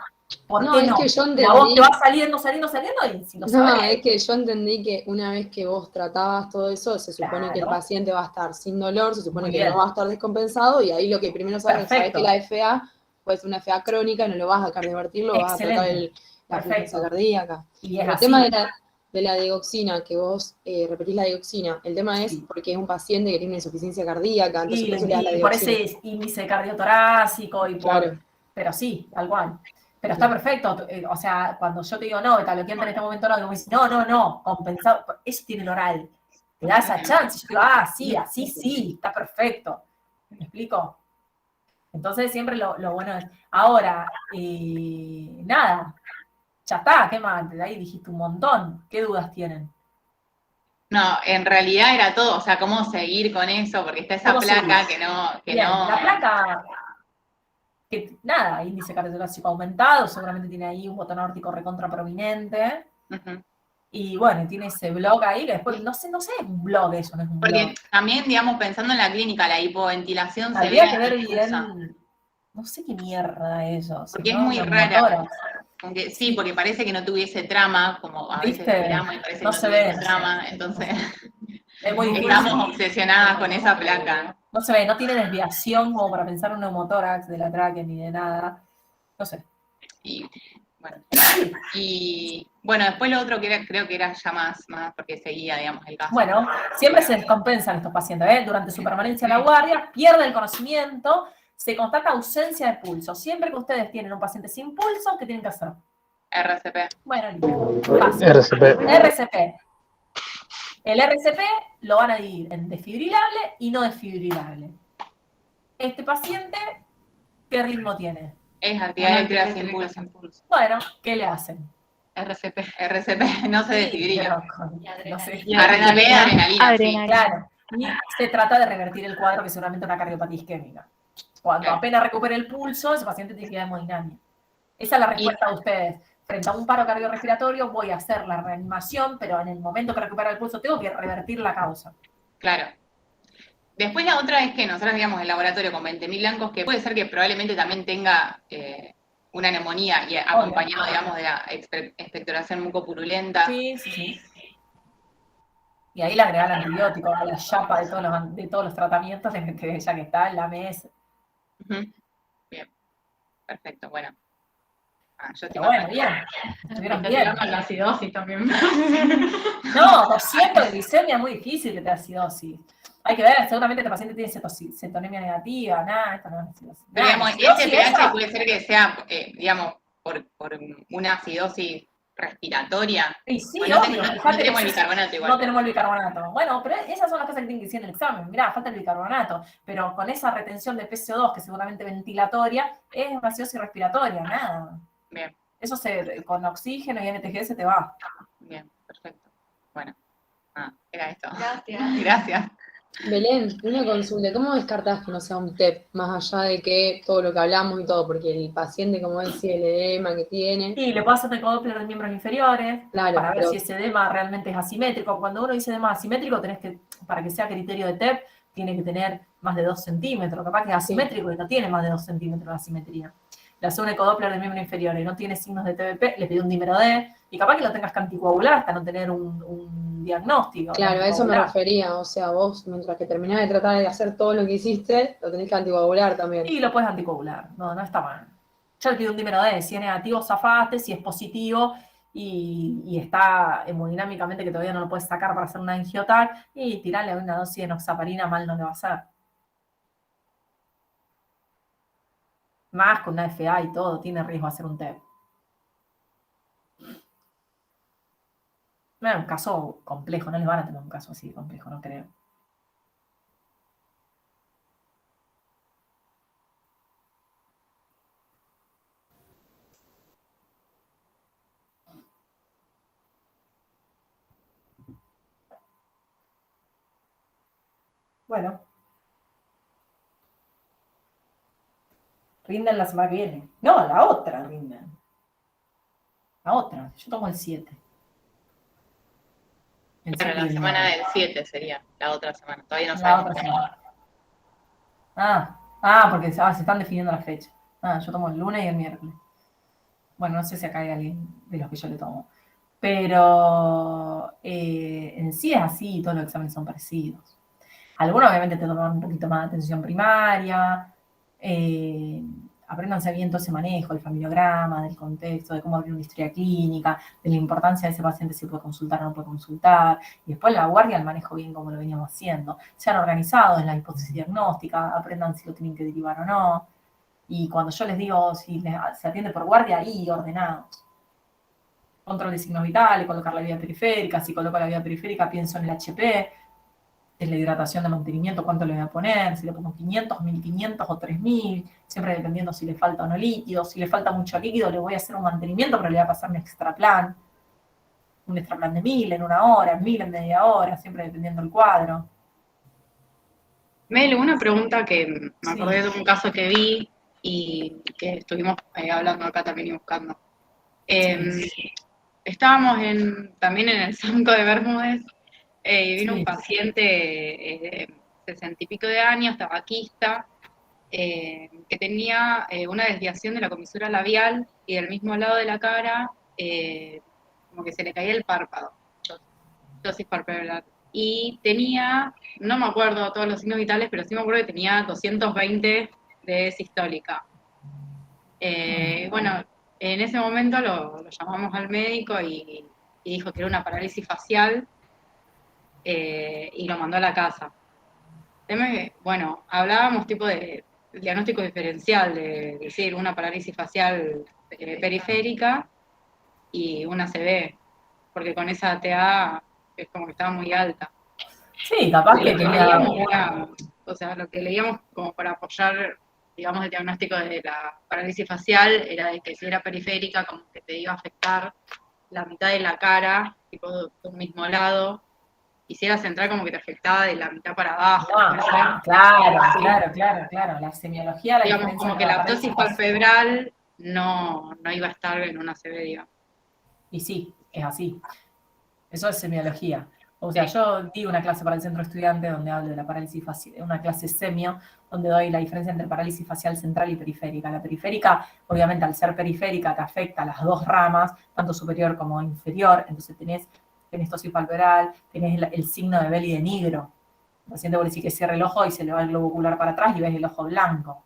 ¿Por qué no? Es que yo entendí... A vos te va saliendo, y si lo sabés... No, es que yo entendí que una vez que vos tratabas todo eso, se supone que el paciente va a estar sin dolor, se supone que no va a estar descompensado, y ahí lo que primero sabes es que la FA puede ser una FA crónica, no lo vas a cardiovertir, lo vas a tratar la frecuencia cardíaca. Y es el así. tema de la digoxina, que vos repetís la digoxina, el tema es porque es un paciente que tiene insuficiencia cardíaca, entonces por eso le da la Y por digoxina. ese índice cardiotorácico y por... Claro. Pero sí, tal cual. Pero está perfecto. O sea, cuando yo te digo, no, betaloquiente en este momento no, y vos me dices, no, compensado. Eso tiene el oral. Te da esa chance. Yo digo, sí, así sí, está perfecto. ¿Me explico? Entonces siempre lo bueno es... Ahora, nada, ya está, ¿qué más? De ahí dijiste un montón. ¿Qué dudas tienen? No, en realidad era todo, o sea, cómo seguir con eso, porque está esa placa que no... Bien, la placa, que nada, índice cardiotorácico aumentado, seguramente tiene ahí un botón aórtico recontra prominente. Y bueno, tiene ese blog ahí, que después, no sé, es un blog eso, no es un blog. Porque también, digamos, pensando en la clínica, la hipoventilación se ve... Habría que ver bien, no sé qué mierda eso. Porque es muy rara. Aunque, sí, porque parece que no tuviese trama, como a veces esperamos y parece que no tuviese trama, entonces es muy estamos obsesionadas con esa placa. No se ve, no tiene desviación como para pensar en un neumotórax de la tráquea ni de nada. No sé. Y bueno, después lo otro que era, creo que era ya más porque seguía, digamos, el caso. Bueno, siempre se descompensan estos pacientes, ¿eh? Durante su permanencia en la guardia, pierde el conocimiento, se constata ausencia de pulso. Siempre que ustedes tienen un paciente sin pulso, ¿qué tienen que hacer? RCP. Bueno, listo. RCP. El RCP lo van a dividir en desfibrilable y no desfibrilable. Este paciente, ¿qué ritmo tiene? Es actividad eléctrica sin pulso. Bueno, ¿qué le hacen? RCP, no se desfibrila. No sé. RCP, adrenalina, sí. Claro. Y se trata de revertir el cuadro, que seguramente es una cardiopatía isquémica. Cuando apenas recupere el pulso, ese paciente tiene que ir a hemodinamia. Esa es la respuesta de ustedes. Frente a un paro cardiorrespiratorio voy a hacer la reanimación, pero en el momento que recupera el pulso tengo que revertir la causa. Claro. Después la otra es que nosotros, digamos, el laboratorio con 20.000 blancos, que puede ser que probablemente también tenga una neumonía y acompañado, digamos, de la expectoración mucopurulenta. Sí. Y ahí le agrega el antibiótico, a la chapa de todos los tratamientos, ya que está en la mesa. Bien, perfecto, bueno. Yo Pero bueno, bien. Estuvieron bien. La acidosis también. No, 200 de glicemia es muy difícil que te dé acidosis. Hay que ver, seguramente este paciente tiene cetonemia negativa, esta no es acidosis. Pero digamos, ese pH puede ser que sea, digamos, por una acidosis respiratoria. Y sí, no tenemos el bicarbonato igual. No tenemos el bicarbonato. Bueno, pero esas son las cosas que tienen que decir en el examen. Mirá, falta el bicarbonato. Pero con esa retención de PCO2, que seguramente ventilatoria, es una acidosis respiratoria, nada. Bien. Eso con oxígeno y NTG se te va. Bien, perfecto. Bueno, era esto. Gracias. Belén, una consulta, ¿cómo descartás que no sea un TEP, más allá de que todo lo que hablamos y todo, porque el paciente, como decía, el edema que tiene... Sí, le puedo hacer ecodoppler de miembros inferiores, claro, para ver si ese edema realmente es asimétrico. Cuando uno dice edema asimétrico, para que sea criterio de TEP, tiene que tener más de 2 centímetros, capaz que es asimétrico y no tiene más de 2 centímetros de asimetría. Le hace un ecodoppler de miembro inferior y no tiene signos de TBP, le pide un dímero D, y capaz que lo tengas que anticoagular hasta no tener un diagnóstico. Claro, a eso me refería, o sea, vos, mientras que terminás de tratar de hacer todo lo que hiciste, lo tenés que anticoagular también. Y lo puedes anticoagular, no está mal. Yo le pido un dímero D, si es negativo, zafaste, si es positivo y está hemodinámicamente que todavía no lo puedes sacar para hacer una angiotac, y tirarle una dosis de enoxaparina, mal no le va a hacer. Más con una FA y todo, tiene riesgo de hacer un TEP. No es un caso complejo, no les van a tener un caso así de complejo, no creo. Bueno. Rinden la semana que viene. No, la otra rinden. La otra. Yo tomo el 7. Claro, la semana del 7 sería la otra semana. Todavía no sabemos. La otra semana. Porque se están definiendo la fecha. Yo tomo el lunes y el miércoles. Bueno, no sé si acá hay alguien de los que yo le tomo. Pero en sí es así, todos los exámenes son parecidos. Algunos obviamente te toman un poquito más de atención primaria. apréndanse bien todo ese manejo, el familiograma, del contexto, de cómo abrir una historia clínica, de la importancia de ese paciente si puede consultar o no puede consultar, y después la guardia, el manejo bien como lo veníamos haciendo. Sean organizados en la hipótesis diagnóstica, aprendan si lo tienen que derivar o no, y cuando yo les digo si se atiende por guardia, ahí ordenados. Control de signos vitales, colocar la vía periférica, si coloco la vía periférica pienso en el HP, en la hidratación de mantenimiento, cuánto le voy a poner, si le pongo 500, 1500 o 3000, siempre dependiendo si le falta o no líquido. Si le falta mucho líquido, le voy a hacer un mantenimiento, pero le voy a pasar un extra plan de 1000 en 1 hora, 1000 en media hora, siempre dependiendo del cuadro. Mel, una pregunta que me acordé de un caso que vi y que estuvimos hablando acá también y buscando. Estábamos también en el Sanco de Bermúdez, y vino un paciente de 60 y pico de años, tabaquista, que tenía una desviación de la comisura labial y del mismo lado de la cara, como que se le caía el párpado, ptosis palpebral. Y tenía, no me acuerdo todos los signos vitales, pero sí me acuerdo que tenía 220 de sistólica. Bueno, en ese momento lo llamamos al médico y dijo que era una parálisis facial, y lo mandó a la casa. Bueno, hablábamos tipo de diagnóstico diferencial, de decir una parálisis facial periférica y una ACV, porque con esa TA es como que estaba muy alta. Sí, capaz que tenía... O sea, lo que leíamos como para apoyar, digamos, el diagnóstico de la parálisis facial era de que si era periférica, como que te iba a afectar la mitad de la cara, tipo de un mismo lado, y si era central como que te afectaba de la mitad para abajo. Claro, la semiología, la digamos, como que la ptosis palpebral no iba a estar en una ACV, digamos. Y sí, es así. Eso es semiología. O sea, yo di una clase para el centro estudiante donde hablo de la parálisis facial, una clase semio, donde doy la diferencia entre parálisis facial central y periférica. La periférica, obviamente, al ser periférica, te afecta a las dos ramas, tanto superior como inferior, entonces tenés ptosis palpebral, tenés el signo de Bell y de Nigro. El paciente puede decir que cierra el ojo y se le va el globo ocular para atrás y ves el ojo blanco.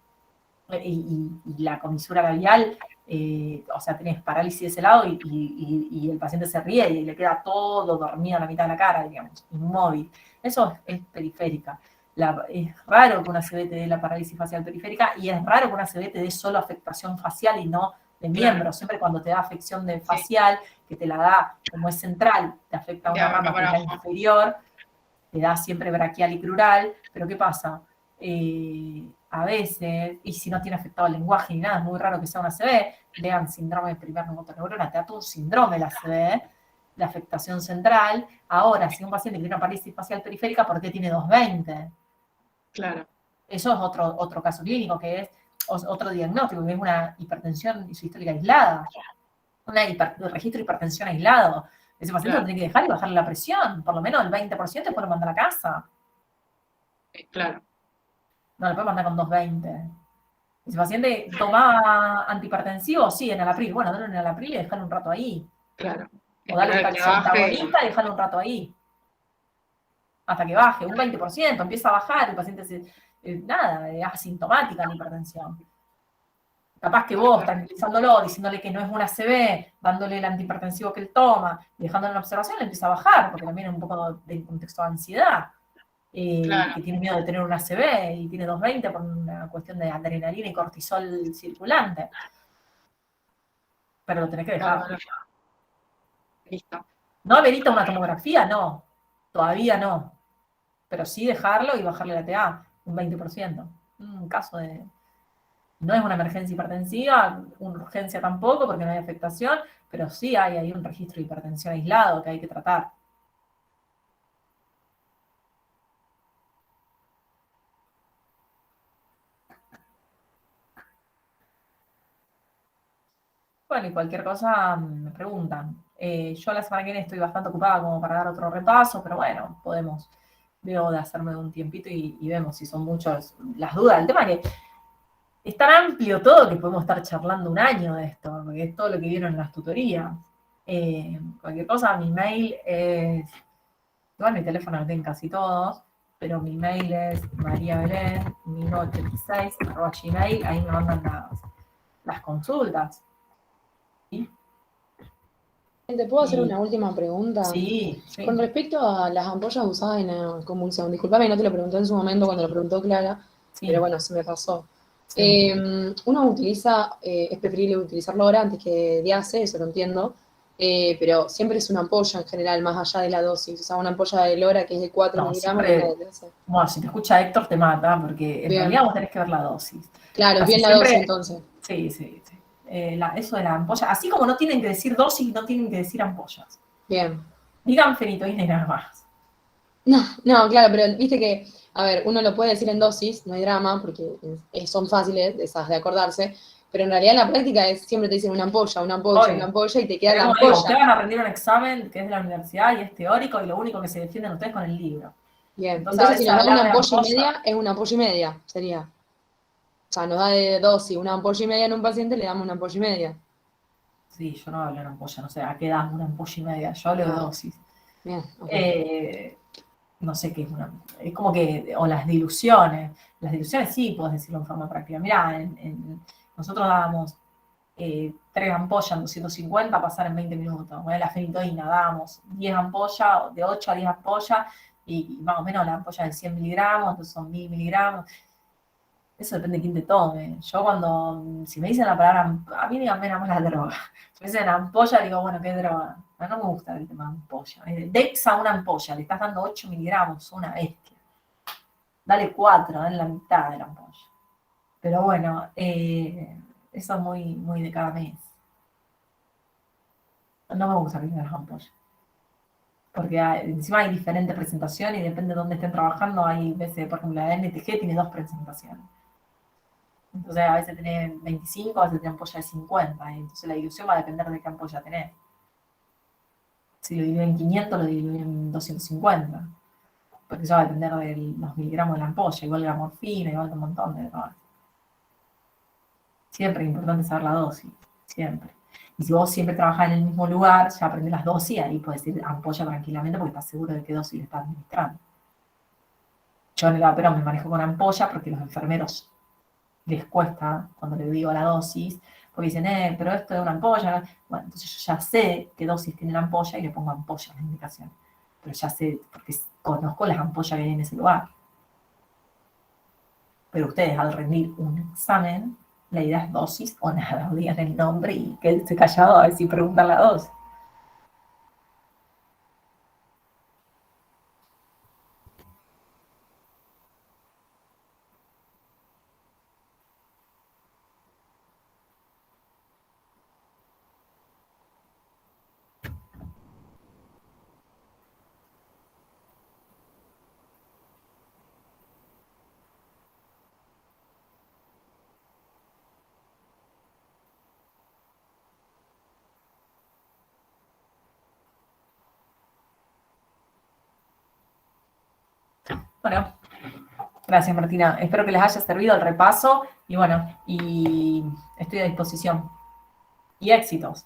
Y la comisura labial, o sea, tenés parálisis de ese lado y el paciente se ríe y le queda todo dormido a la mitad de la cara, digamos, inmóvil. Eso es periférica. Es raro que una ACV te dé la parálisis facial periférica y es raro que una ACV te dé solo afectación facial y no de miembro. Siempre cuando te da afección de facial, que te la da como es central, te afecta a una rama que está inferior, te da siempre braquial y crural, pero ¿qué pasa? A veces, y si no tiene afectado el lenguaje ni nada, es muy raro que sea una ACV, vean síndrome de primer neumotoneurona, te da todo un síndrome la ACV, de afectación central. Ahora, si un paciente tiene una parálisis facial periférica, ¿por qué tiene 220? Claro. Eso es otro caso clínico, que es otro diagnóstico, que es una hipertensión sistólica aislada, un registro de hipertensión aislado. Ese paciente lo tiene que dejar y bajarle la presión, por lo menos el 20%, después lo manda a la casa. Claro. No, lo puede mandar con 220. Ese paciente toma antihipertensivo, sí, en Enalapril. Bueno, dale en Enalapril y déjalo un rato ahí. Claro. O dale un calcio antagonista y déjalo un rato ahí. Hasta que baje, un 20%, empieza a bajar, el paciente es asintomática la hipertensión. Capaz que vos, tranquilizándolo, diciéndole que no es una ACV, dándole el antihipertensivo que él toma, y dejándolo en observación, le empieza a bajar, porque también es un poco de contexto de ansiedad. Que tiene miedo de tener una ACV y tiene 220 por una cuestión de adrenalina y cortisol circulante. Pero lo tenés que dejar. Listo. ¿No amerita una tomografía? No. Todavía no. Pero sí dejarlo y bajarle la TA, un 20%. Un caso de... No es una emergencia hipertensiva, una urgencia tampoco, porque no hay afectación, pero sí hay un registro de hipertensión aislado que hay que tratar. Bueno, y cualquier cosa me preguntan. Yo la semana que viene estoy bastante ocupada como para dar otro repaso, pero bueno, veo de hacerme un tiempito y vemos si son muchas las dudas. El tema es que es tan amplio todo que podemos estar charlando un año de esto, porque es todo lo que vieron en las tutorías. Cualquier cosa, mi mail es... Igual mi teléfono lo tienen casi todos. pero mi mail es mariabelen1986@gmail, ahí me mandan las consultas. ¿Sí? ¿Te puedo hacer una última pregunta? Sí. Con respecto a las ampollas usadas en la convulsión, disculpame, no te lo pregunté en su momento cuando lo preguntó Clara, pero bueno, se me pasó. Sí. Uno utiliza, es preferible utilizarlo ahora antes que diase, eso lo entiendo, pero siempre es una ampolla en general, más allá de la dosis. O sea, una ampolla de Lora que es de 4 miligramos. Bueno, si te escucha Héctor te mata, porque en realidad vos tenés que ver la dosis. Claro, bien la dosis entonces. Sí. Eso de la ampolla, así como no tienen que decir dosis, no tienen que decir ampollas. Bien. Digan fenitoína y nada más. No, claro, pero viste que, a ver, uno lo puede decir en dosis, no hay drama, porque son fáciles esas de acordarse, pero en realidad en la práctica siempre te dicen una ampolla, y te queda la ampolla. Ustedes van a rendir un examen que es de la universidad y es teórico, y lo único que se defienden ustedes con el libro. Bien, entonces si nos da una ampolla y media, es una ampolla y media, sería. O sea, nos da de dosis una ampolla y media en un paciente, le damos una ampolla y media. Sí, yo no hablo de una ampolla, no sé, ¿a qué das una ampolla y media? Yo hablo de dosis. Bien, no sé qué es es como que, o las diluciones sí, puedes decirlo en forma práctica. Mirá, nosotros dábamos 3 ampollas en 250 pasar en 20 minutos. Bueno, la fenitoína dábamos 10 ampollas, de 8 a 10 ampollas, y más o menos la ampolla de 100 miligramos, entonces son 1000 miligramos. Eso depende de quién te tome. Yo si me dicen la palabra, a mí díganme nada más la droga. Si me dicen ampolla, digo, bueno, ¿qué droga? No me gusta el tema de ampolla. Dexa una ampolla, le estás dando 8 miligramos, una bestia. Dale 4, dale la mitad de la ampolla. Pero bueno, eso es muy, muy de cada mes. No me gusta que las ampollas. Porque encima hay diferentes presentaciones y depende de dónde estén trabajando. Hay veces, por ejemplo, la NTG tiene 2 presentaciones. Entonces a veces tenés 25, a veces tenés ampolla de 50. Y entonces la dilución va a depender de qué ampolla tenés. Si lo diluyen en 500, lo diluyen en 250. Porque eso va a depender de los miligramos de la ampolla. Igual que la morfina, igual que un montón de drogas. Siempre es importante saber la dosis. Siempre. Y si vos siempre trabajás en el mismo lugar, ya aprendés las dosis, ahí podés decir ampolla tranquilamente porque estás seguro de qué dosis le estás administrando. Yo en el APERO me manejo con ampolla porque los enfermeros les cuesta cuando les digo la dosis, porque dicen, pero esto es una ampolla. Bueno, entonces yo ya sé qué dosis tiene la ampolla y le pongo ampolla en la indicación. Pero ya sé, porque conozco las ampollas que hay en ese lugar. Pero ustedes al rendir un examen, la idea es dosis o nada, o digan el nombre y quédense callado a ver si preguntan la dosis. Bueno, gracias Martina. Espero que les haya servido el repaso y bueno, y estoy a disposición. Y éxitos.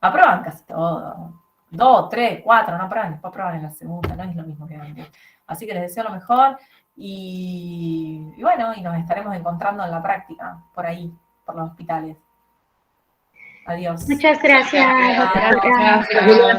Aprueban casi todo. 2, 3, 4, no aprueban, después aprueban en la segunda, no es lo mismo que antes. Así que les deseo lo mejor y bueno, y nos estaremos encontrando en la práctica, por ahí, por los hospitales. Adiós. Muchas gracias. Gracias.